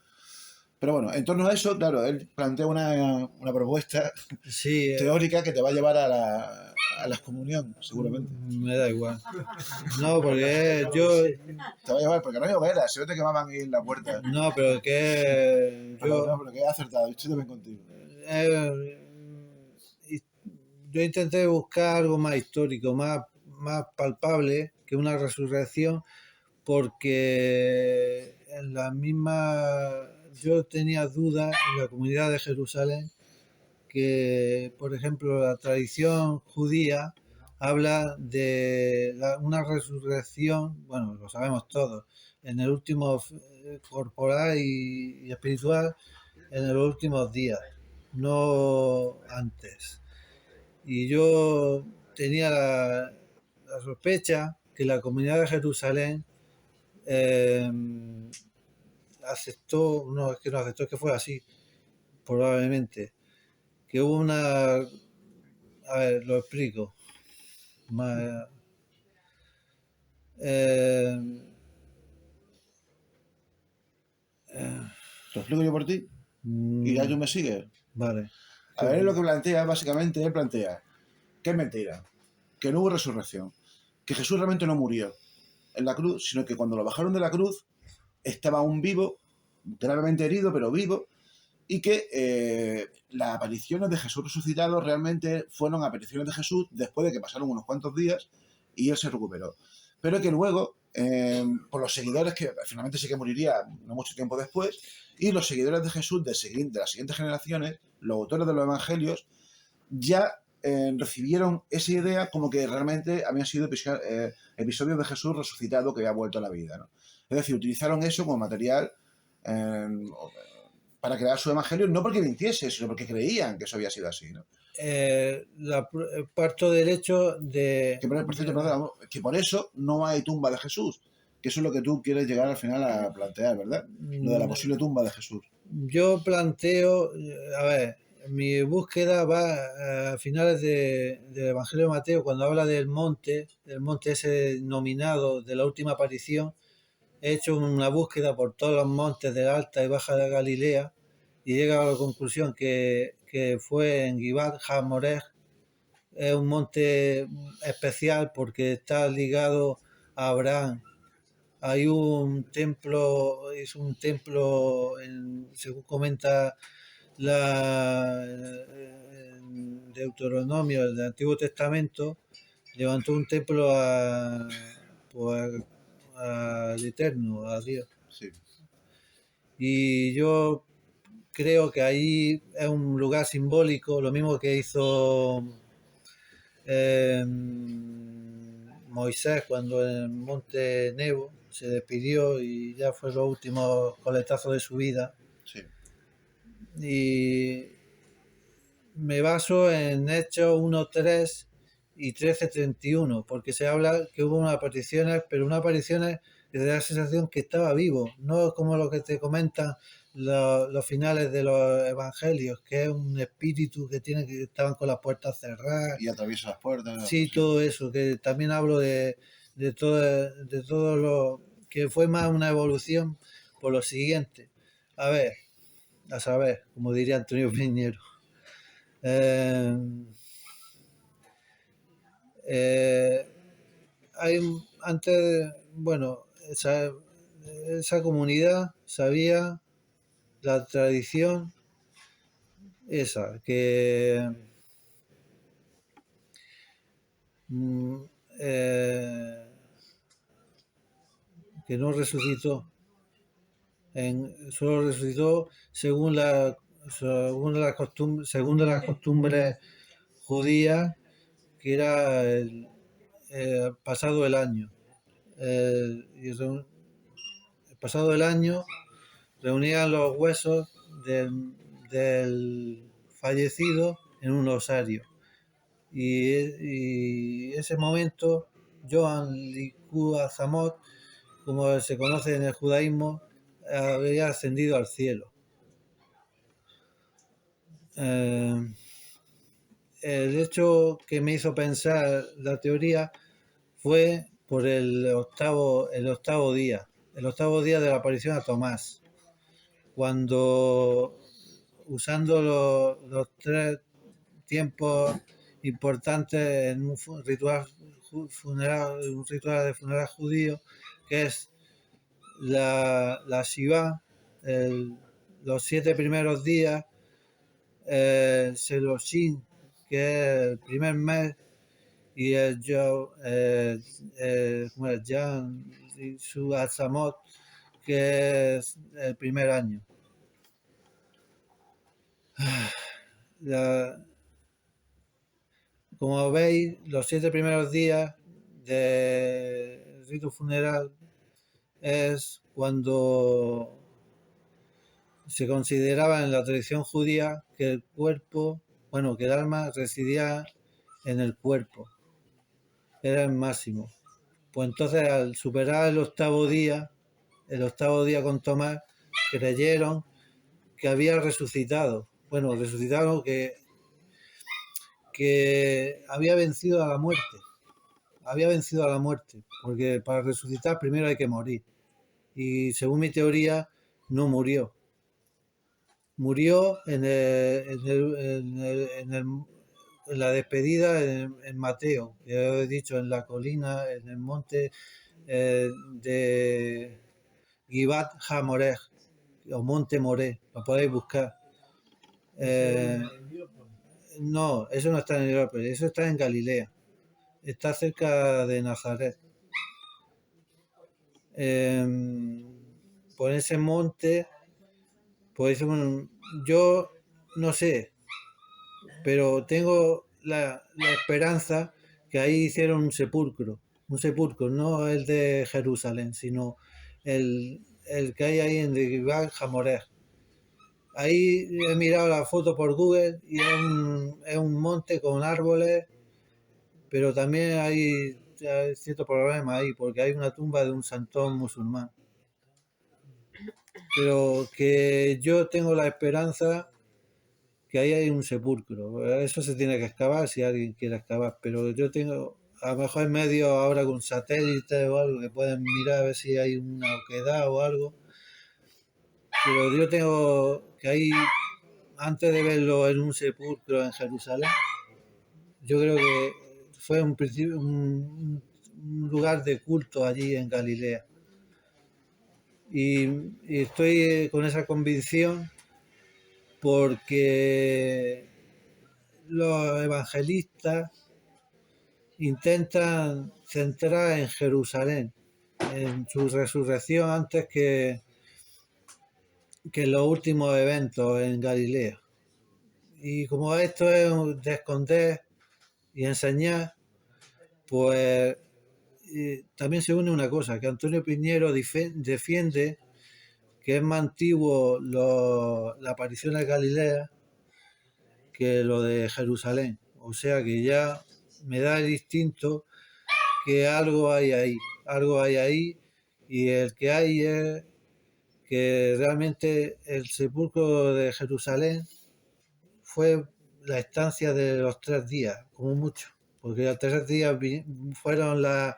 Pero bueno, en torno a eso, claro, él plantea una propuesta sí, teórica que te va a llevar a la excomunión, seguramente. Me da igual. No, porque yo... Te va a llevar, porque no hay hogueras, se ve que van a ir en la puerta. No, pero que yo... No, pero que he acertado, estoy también contigo. Yo intenté buscar algo más histórico, más palpable que una resurrección, porque en la misma... Yo tenía dudas en la comunidad de Jerusalén que, por ejemplo, la tradición judía habla de una resurrección, bueno, lo sabemos todos, en el último corporal y espiritual en los últimos días, no antes. Y yo tenía la sospecha que la comunidad de Jerusalén aceptó, no es que no aceptó, es que fue así, probablemente, que hubo una... A ver, lo explico. Más, ¿Lo explico yo por ti? Y ya tú me sigues. Vale. A ver, lo que plantea, básicamente, él plantea que es mentira, que no hubo resurrección, que Jesús realmente no murió en la cruz, sino que cuando lo bajaron de la cruz estaba aún vivo, gravemente herido, pero vivo, y que las apariciones de Jesús resucitado realmente fueron apariciones de Jesús después de que pasaron unos cuantos días y él se recuperó. Pero que luego, por los seguidores, que finalmente sí que moriría no mucho tiempo después, y los seguidores de Jesús de las siguientes generaciones, los autores de los evangelios, ya recibieron esa idea como que realmente habían sido episodios de Jesús resucitado que había vuelto a la vida, ¿no? Es decir, utilizaron eso como material para crear su evangelio, no porque mintiese, sino porque creían que eso había sido así, ¿no? Parto del hecho de... Que por cierto, perdón, que por eso no hay tumba de Jesús, que eso es lo que tú quieres llegar al final a plantear, ¿verdad? Lo de la posible tumba de Jesús. Yo planteo, a ver, mi búsqueda va a finales del Evangelio de Mateo, cuando habla del monte ese nominado de la última aparición. He hecho una búsqueda por todos los montes de Alta y Baja de Galilea y he llegado a la conclusión que fue en Givat HaMoreh. Es un monte especial porque está ligado a Abraham. Hay un templo, según comenta en Deuteronomio, el Antiguo Testamento, levantó un templo al Eterno, a Dios. Sí. Y yo creo que ahí es un lugar simbólico, lo mismo que hizo Moisés cuando en el monte Nebo se despidió y ya fue los últimos coletazos de su vida. Sí. Y me baso en Hechos 1.3 y 13.31, porque se habla que hubo unas apariciones, pero unas apariciones que te da la sensación que estaba vivo, no como lo que te comentan los finales de los evangelios, que es un espíritu que estaban con las puertas cerradas. Y atraviesa las puertas. Sí, todo eso, que también hablo de todo lo que fue más una evolución por lo siguiente. A saber, como diría Antonio Piñero. Esa comunidad sabía la tradición esa, que no resucitó, solo resucitó según las costumbres judías, que era pasado el año. Pasado el año reunían los huesos del fallecido en un osario. Y ese momento, Joan Liku Azamot, como se conoce en el judaísmo, había ascendido al cielo. El hecho que me hizo pensar la teoría fue por el octavo día de la aparición a Tomás, cuando, usando los tres tiempos importantes en un ritual de funeral judío, que es la Shiva, los 7 primeros días, Seloshin, que es el primer mes, y el Jan su Azamot, que es el primer año. Como veis, los 7 primeros días del rito funeral es cuando se consideraba en la tradición judía que el alma residía en el cuerpo, era el máximo. Pues entonces, al superar el octavo día con Tomás, creyeron que había resucitado. Bueno, resucitado que había vencido a la muerte. Porque para resucitar primero hay que morir. Y según mi teoría, no murió. Murió en la despedida en Mateo, que he dicho, en la colina, en el monte de Givat HaMoreh, o Monte Moré, lo podéis buscar. No, eso no está en Heliópolis, eso está en Galilea. está cerca de Nazaret. Por ese monte, pues yo no sé, pero tengo la esperanza que ahí hicieron un sepulcro, no el de Jerusalén, sino el que hay ahí en Givat Hamoreh. Ahí he mirado la foto por Google y es un monte con árboles, pero también hay cierto problema ahí, porque hay una tumba de un santón musulmán. Pero que yo tengo la esperanza que ahí hay un sepulcro. Eso se tiene que excavar si alguien quiere excavar, pero yo tengo, a lo mejor en medio ahora con satélites o algo que pueden mirar a ver si hay una oquedad o algo. Pero yo tengo que ahí, antes de verlo en un sepulcro en Jerusalén, yo creo que fue un lugar de culto allí en Galilea. Y estoy con esa convicción porque los evangelistas intentan centrar en Jerusalén, en su resurrección antes que en los últimos eventos en Galilea. Y como esto es de esconder y enseñar, pues también se une una cosa, que Antonio Piñero defiende que es más antiguo la aparición de Galilea que lo de Jerusalén. O sea que ya me da el instinto que algo hay ahí, y el que hay es que realmente el sepulcro de Jerusalén fue la estancia de los 3 días, como mucho, porque los 3 días fueron las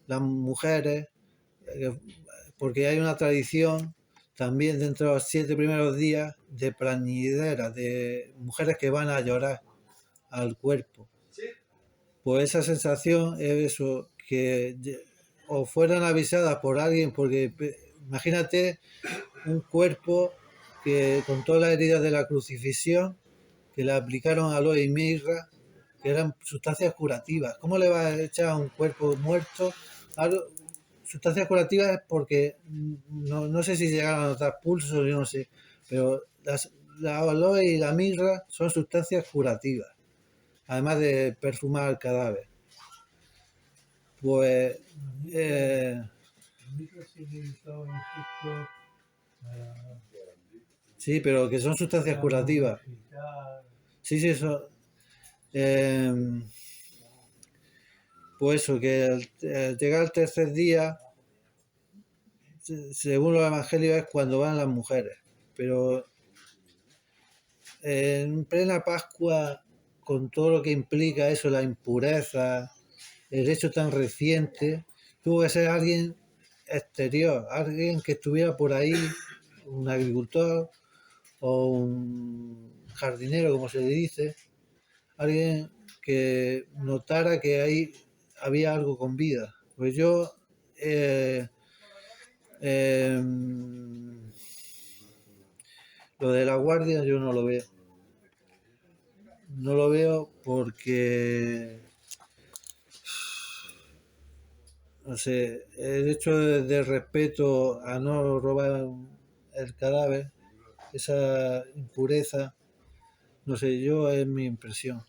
mujeres, porque hay una tradición también dentro de los 7 primeros días de plañideras, de mujeres que van a llorar al cuerpo. Pues esa sensación es eso, que o fueran avisadas por alguien, porque imagínate un cuerpo que con todas las heridas de la crucifixión, que le aplicaron aloe y mirra, que eran sustancias curativas. ¿Cómo le va a echar a un cuerpo muerto algo? Sustancias curativas porque no sé si llegaron a notar pulso, yo no sé, pero la aloe y la mirra son sustancias curativas, además de perfumar el cadáver. Pues El micro sí que estaba en Egipto para sí, pero que son sustancias curativas. purificar. Sí, eso. Pues eso, que al llegar al tercer día, según los evangelios, es cuando van las mujeres. Pero en plena Pascua, con todo lo que implica eso, la impureza, el hecho tan reciente, tuvo que ser alguien exterior, alguien que estuviera por ahí, un agricultor o un jardinero, como se le dice, alguien que notara que ahí había algo con vida. Pues yo lo de la guardia yo no lo veo. No lo veo porque, no sé, el hecho de respeto a no robar el cadáver, esa impureza, no sé, yo es mi impresión.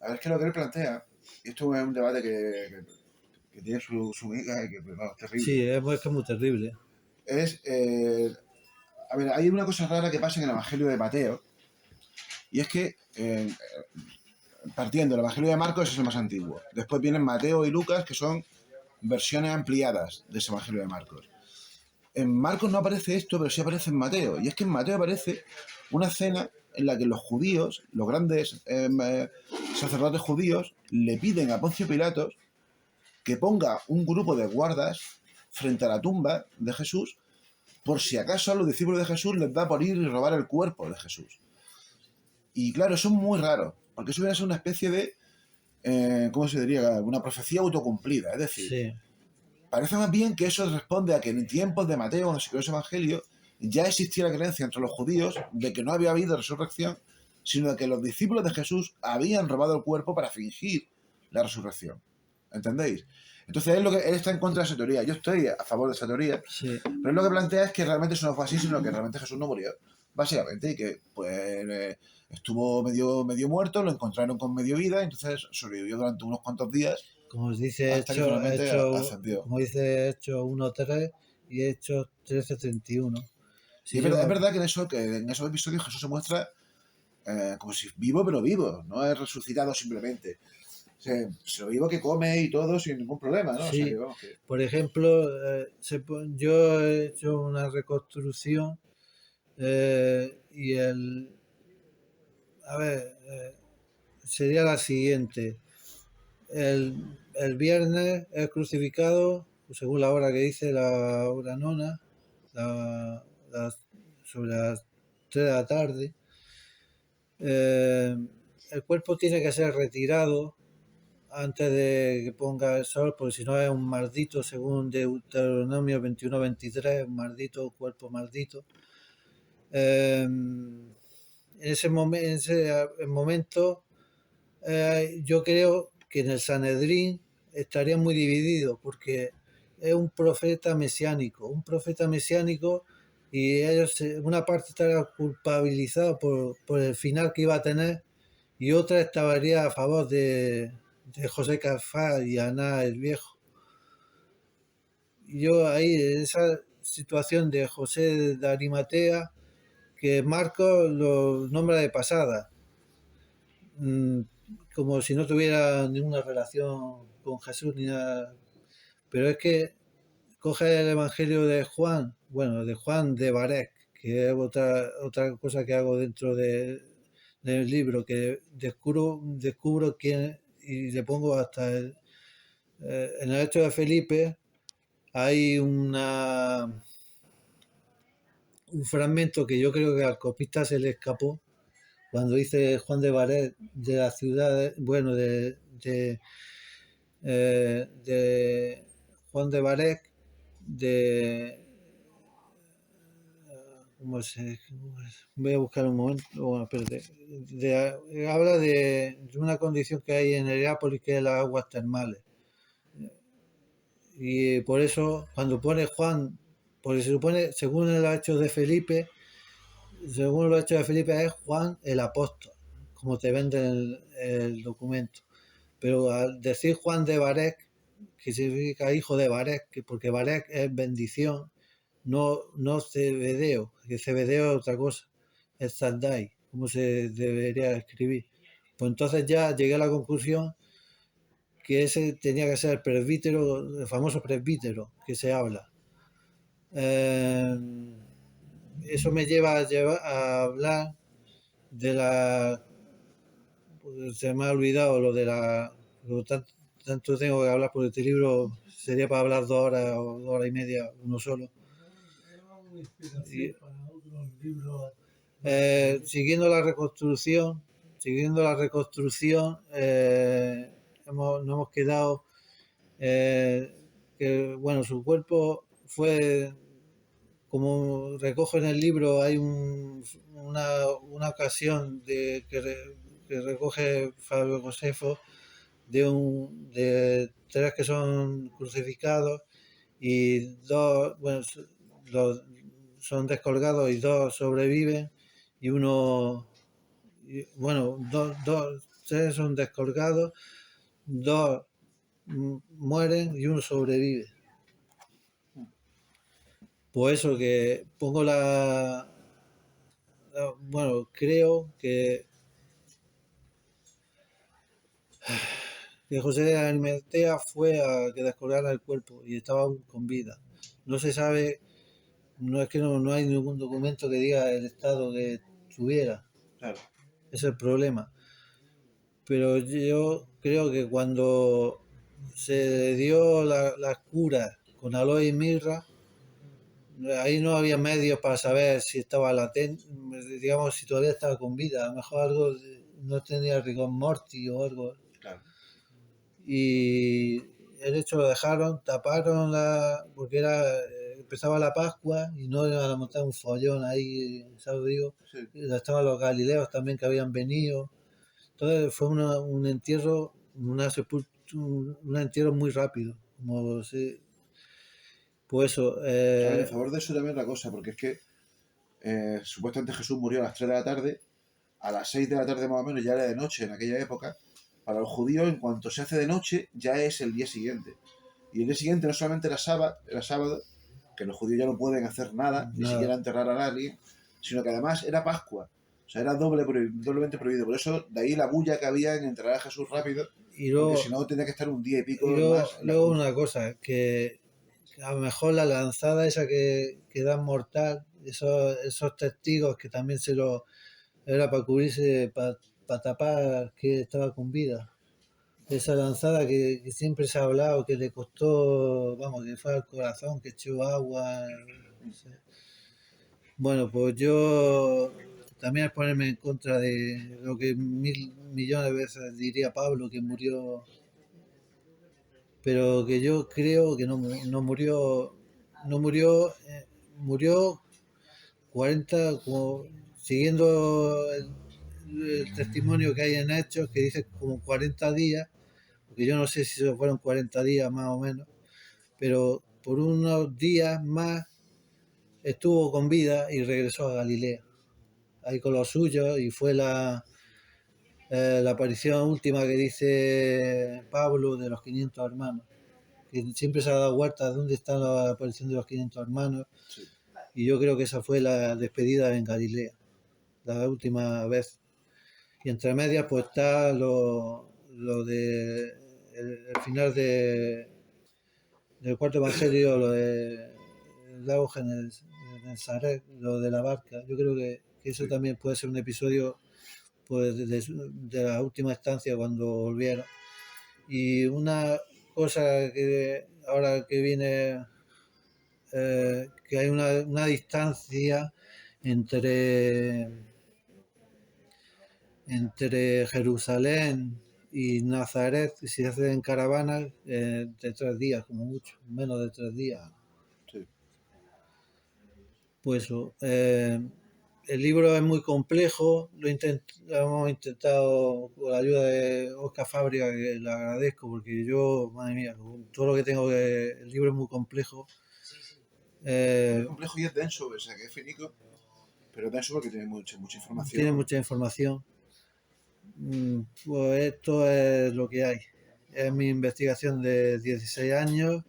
A ver, es que lo que él plantea, y esto es un debate que tiene su miga y que no, es terrible. Sí, es que es muy terrible. Es, a ver, hay una cosa rara que pasa en el Evangelio de Mateo, y es que, partiendo, el Evangelio de Marcos es el más antiguo. Después vienen Mateo y Lucas, que son versiones ampliadas de ese Evangelio de Marcos. En Marcos no aparece esto, pero sí aparece en Mateo. Y es que en Mateo aparece una escena en la que los judíos, los grandes sacerdotes judíos, le piden a Poncio Pilatos que ponga un grupo de guardas frente a la tumba de Jesús, por si acaso a los discípulos de Jesús les da por ir y robar el cuerpo de Jesús. Y claro, eso es muy raro, porque eso viene a ser una especie de, ¿cómo se diría? Una profecía autocumplida. Es decir, Sí. parece más bien que eso responde a que en tiempos de Mateo, cuando se escribió ese evangelio, ya existía la creencia entre los judíos de que no había habido resurrección, sino de que los discípulos de Jesús habían robado el cuerpo para fingir la resurrección. ¿Entendéis? Entonces él está en contra de esa teoría. Yo estoy a favor de esa teoría. Sí. Pero él lo que plantea es que realmente eso no fue así, sino que realmente Jesús no murió. Básicamente, y que pues estuvo medio muerto, lo encontraron con medio vida, entonces sobrevivió durante unos cuantos días Como os dice hasta que finalmente ascendió. como dice Hechos 1.3 y Hechos 13.31. Y es verdad que en esos episodios Jesús se muestra como si vivo, pero vivo, no es resucitado simplemente. Se lo vivo que come y todo sin ningún problema, ¿no? Sí. O sea, que, vamos, que... Por ejemplo, yo he hecho una reconstrucción y sería la siguiente. El viernes es crucificado, según la hora que dice la hora nona, sobre las 3 de la tarde. El cuerpo tiene que ser retirado antes de que ponga el sol, porque si no es un maldito, según Deuteronomio 21-23, un maldito, cuerpo maldito. En ese momento, yo creo que en el Sanedrín estaría muy dividido, porque es un profeta mesiánico, y ellos, una parte estaría culpabilizada por el final que iba a tener, y otra estaría a favor de José Cafá y Aná el Viejo. Y yo ahí, en esa situación de José de Arimatea, que Marcos lo nombra de pasada, como si no tuviera ninguna relación con Jesús ni nada. Pero es que coge el Evangelio de Juan, de Juan de Barec, que es otra cosa que hago dentro del libro, que descubro quién, y le pongo hasta en el hecho de Felipe hay un fragmento que yo creo que al copista se le escapó, cuando dice Juan de Barec de la ciudad, de Juan de Barec, voy a buscar un momento, espérate, habla de una condición que hay en Heliópolis, que es las aguas termales. Y por eso, cuando pone Juan, porque se supone, según los hechos de Felipe, es Juan el apóstol, como te venden el documento. Pero al decir Juan de Barec, que significa hijo de Barec, porque Barec es bendición, no Cebedeo, que Cebedeo es otra cosa, es Zaldai, como se debería escribir. Pues entonces ya llegué a la conclusión que ese tenía que ser el presbítero, el famoso presbítero que se habla. Eso me lleva a hablar de la... Se me ha olvidado lo de la... Tanto tengo que hablar por este libro, sería para hablar 2 horas o 2 horas y media, uno solo. Siguiendo la reconstrucción, nos hemos quedado que, su cuerpo fue, como recojo en el libro, hay una ocasión que recoge Fabio Josefo de 3 que son crucificados y 2 son descolgados y 2 sobreviven, y uno, 3 son descolgados, 2 mueren y uno sobrevive. Pues eso, que pongo creo que José de Arimatea fue a que descolgara el cuerpo y estaba aún con vida. No se sabe, no hay ningún documento que diga el estado que tuviera. Claro. Ese es el problema. Pero yo creo que cuando se dio la cura con aloe y mirra, ahí no había medios para saber si estaba latente, digamos, si todavía estaba con vida. A lo mejor algo no tenía rigor mortis o algo. Claro. Y el hecho lo dejaron, taparon porque empezaba la Pascua y no iban a montar un follón ahí, ¿sabes? Digo, Sí. Estaban los galileos también que habían venido. Entonces fue un entierro, una un entierro muy rápido. Como pues eso. Claro, en favor de eso también la cosa, porque es que supuestamente Jesús murió a las 3 de la tarde, a las 6 de la tarde más o menos ya era de noche en aquella época. Para los judíos, en cuanto se hace de noche, ya es el día siguiente. Y el día siguiente no solamente era sábado, que los judíos ya no pueden hacer nada, ni Nada. siquiera enterrar a nadie, sino que además era Pascua. O sea, era doblemente prohibido. Por eso, de ahí la bulla que había en enterrar a Jesús rápido, Y luego, porque si no tenía que estar un día y pico y luego, más en la luego cruz. una cosa, que a lo mejor la lanzada esa que dan mortal, esos testigos que también era para cubrirse, para tapar que estaba con vida. Esa lanzada que siempre se ha hablado, que le costó, vamos, que fue al corazón, que echó agua. No sé. Bueno, pues yo también es ponerme en contra de lo que 1.000 millones de veces diría Pablo, que murió, pero que yo creo que no murió, murió 40, como, siguiendo el testimonio que hay en Hechos, que dice como 40 días, porque yo no sé si eso fueron 40 días más o menos, pero por unos días más estuvo con vida y regresó a Galilea, ahí con los suyos, y fue la aparición última que dice Pablo de los 500 hermanos, que siempre se ha dado vueltas de dónde está la aparición de los 500 hermanos, Sí. y yo creo que esa fue la despedida en Galilea, la última vez. Y entre medias pues está lo de el final del cuarto evangelio, lo de el lago Genesaret, lo de la barca. Yo creo que eso Sí. también puede ser un episodio pues de la última estancia cuando volvieron. Y una cosa que ahora que viene, que hay una distancia entre Jerusalén y Nazaret, si se hace en caravana, de 3 días, como mucho, menos de 3 días. Sí. Pues eso, el libro es muy complejo, hemos intentado con la ayuda de Oscar Fábrica, que le agradezco, porque yo, madre mía, con todo lo que tengo, el libro es muy complejo. Es complejo y es denso, o sea, que es finico, pero es denso porque tiene mucha información. Tiene mucha información. Pues esto es lo que hay. Es mi investigación de 16 años.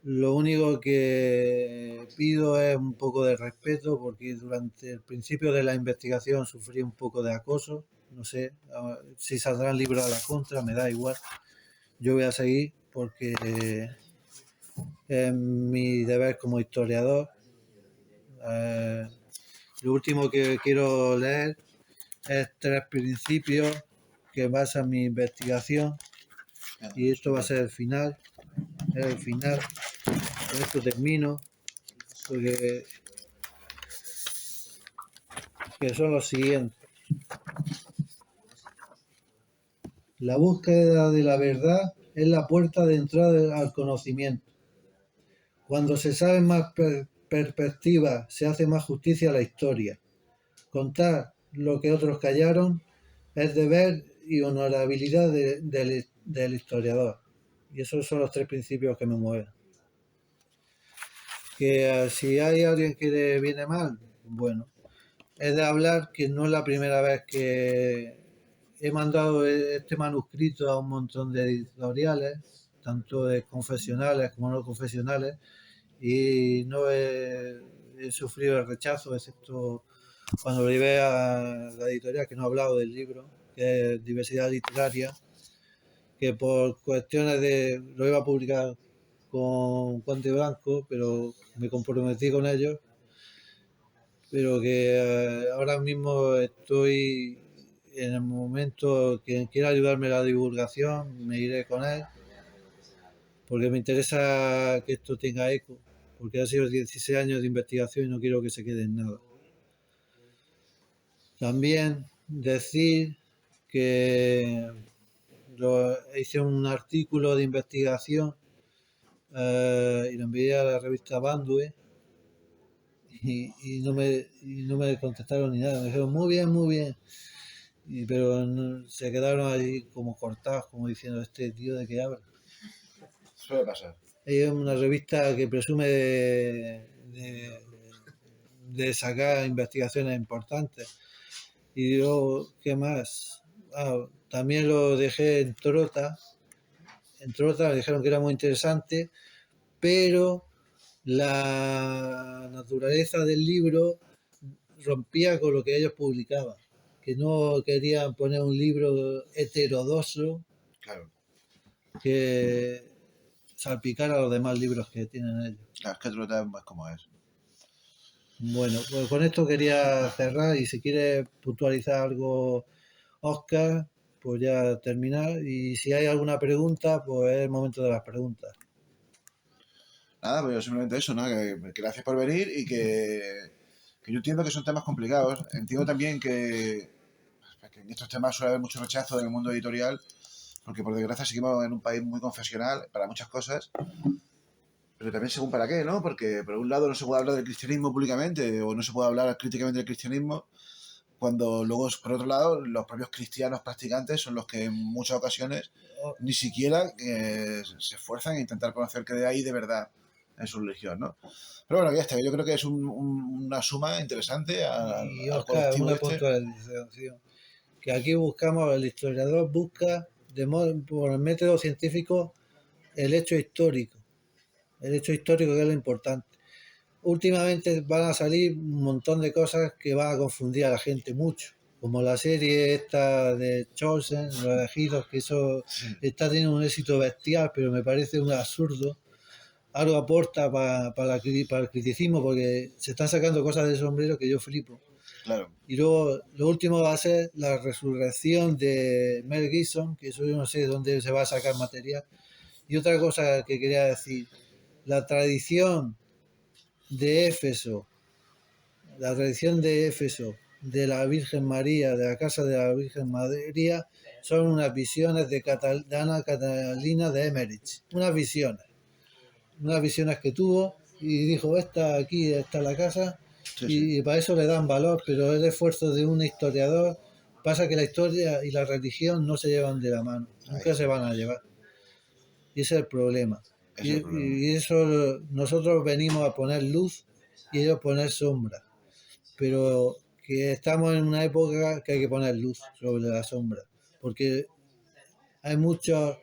Lo único que pido es un poco de respeto, porque durante el principio de la investigación sufrí un poco de acoso. No sé si saldrán libros a la contra, me da igual. Yo voy a seguir porque es mi deber como historiador. Lo último que quiero leer es 3 principios que basan mi investigación, y esto va a ser el final. Es el final. Con esto termino, porque que son los siguientes. La búsqueda de la verdad es la puerta de entrada al conocimiento. Cuando se sabe más perspectiva, se hace más justicia a la historia. Contar lo que otros callaron es deber y honorabilidad del historiador. Y esos son los 3 principios que me mueven. Que si hay alguien que le viene mal, bueno, he de hablar que no es la primera vez que he mandado este manuscrito a un montón de editoriales, tanto de confesionales como no confesionales, y no he sufrido el rechazo, excepto cuando lo llevé a la editorial, que no ha hablado del libro, que es Diversidad Literaria, que por cuestiones de lo iba a publicar con Guante Blanco, pero me comprometí con ellos, pero que ahora mismo estoy en el momento que quiera ayudarme a la divulgación, me iré con él, porque me interesa que esto tenga eco, porque ha sido 16 años de investigación y no quiero que se quede en nada. También decir que hice un artículo de investigación y lo envié a la revista Bandue, y no me contestaron ni nada, me dijeron muy bien, pero se quedaron ahí como cortados, como diciendo, este tío de qué habla. Suele pasar. Es una revista que presume de sacar investigaciones importantes. Y yo, ¿qué más? También lo dejé en Trota. En Trota me dijeron que era muy interesante, pero la naturaleza del libro rompía con lo que ellos publicaban, que no querían poner un libro heterodoxo Claro. que salpicara a los demás libros que tienen ellos. Claro, es que Trota es como es. Bueno, pues con esto quería cerrar y si quieres puntualizar algo, Óscar, pues ya terminar. Y si hay alguna pregunta, pues es el momento de las preguntas. Nada, pero simplemente eso, nada, que gracias por venir y que yo entiendo que son temas complicados. Entiendo también que en estos temas suele haber mucho rechazo en el mundo editorial, porque por desgracia seguimos en un país muy confesional para muchas cosas, pero también según para qué, ¿no? Porque por un lado no se puede hablar del cristianismo públicamente o no se puede hablar críticamente del cristianismo, cuando luego, por otro lado, los propios cristianos practicantes son los que en muchas ocasiones ni siquiera se esfuerzan en intentar conocer qué hay de verdad en su religión, ¿no? Pero bueno, ya está. Yo creo que es una suma interesante Y al Óscar, colectivo una este. puntualización. Que aquí buscamos, el historiador busca por el método científico el hecho histórico. El hecho histórico que es lo importante. Últimamente van a salir un montón de cosas que van a confundir a la gente mucho. Como la serie esta de Chosen, Los Elegidos, que eso está teniendo un éxito bestial, pero me parece un absurdo. Algo aporta para el criticismo, porque se están sacando cosas del sombrero que yo flipo. Claro. Y luego, lo último va a ser la resurrección de Mel Gibson, que eso yo no sé dónde se va a sacar material. Y otra cosa que quería decir, la tradición de Éfeso, de la Virgen María, de la casa de la Virgen María, son unas visiones de Ana Catalina de Emmerich, unas visiones que tuvo y dijo, aquí está la casa, y para eso le dan valor, pero es el esfuerzo de un historiador. Pasa que la historia y la religión no se llevan de la mano, nunca se van a llevar. Y ese es el problema. Y eso nosotros venimos a poner luz y ellos poner sombra. Pero que estamos en una época que hay que poner luz sobre la sombra. Porque hay muchos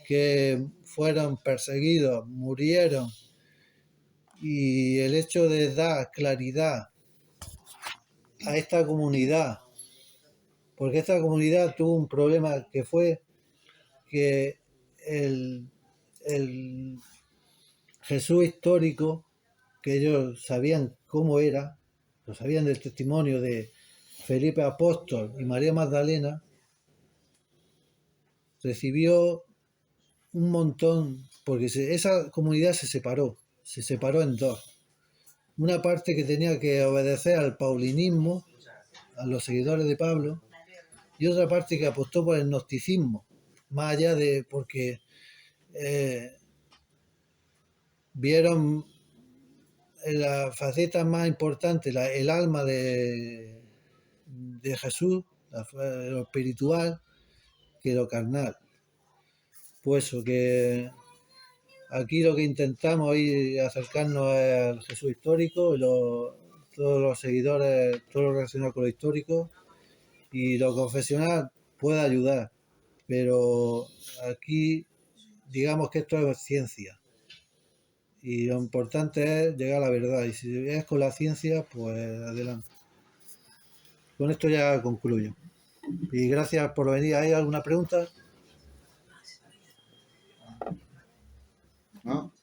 que fueron perseguidos, murieron. Y el hecho de dar claridad a esta comunidad, porque esta comunidad tuvo un problema que fue que el Jesús histórico, que ellos sabían cómo era, lo sabían del testimonio de Felipe Apóstol y María Magdalena, recibió un montón, porque esa comunidad se separó en dos. Una parte que tenía que obedecer al paulinismo, a los seguidores de Pablo, y otra parte que apostó por el gnosticismo, más allá de porque vieron la faceta más importante, el alma de Jesús, lo espiritual, que lo carnal. Pues eso, que aquí lo que intentamos es acercarnos al Jesús histórico, todos los seguidores, todo lo relacionado con lo histórico, y lo confesional puede ayudar, pero aquí digamos que esto es ciencia y lo importante es llegar a la verdad, y si es con la ciencia, pues adelante. Con esto ya concluyo y gracias por venir. ¿Hay alguna pregunta?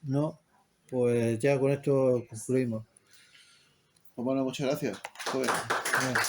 No, pues ya con esto concluimos. Pues bueno, muchas gracias. Joder. Bueno.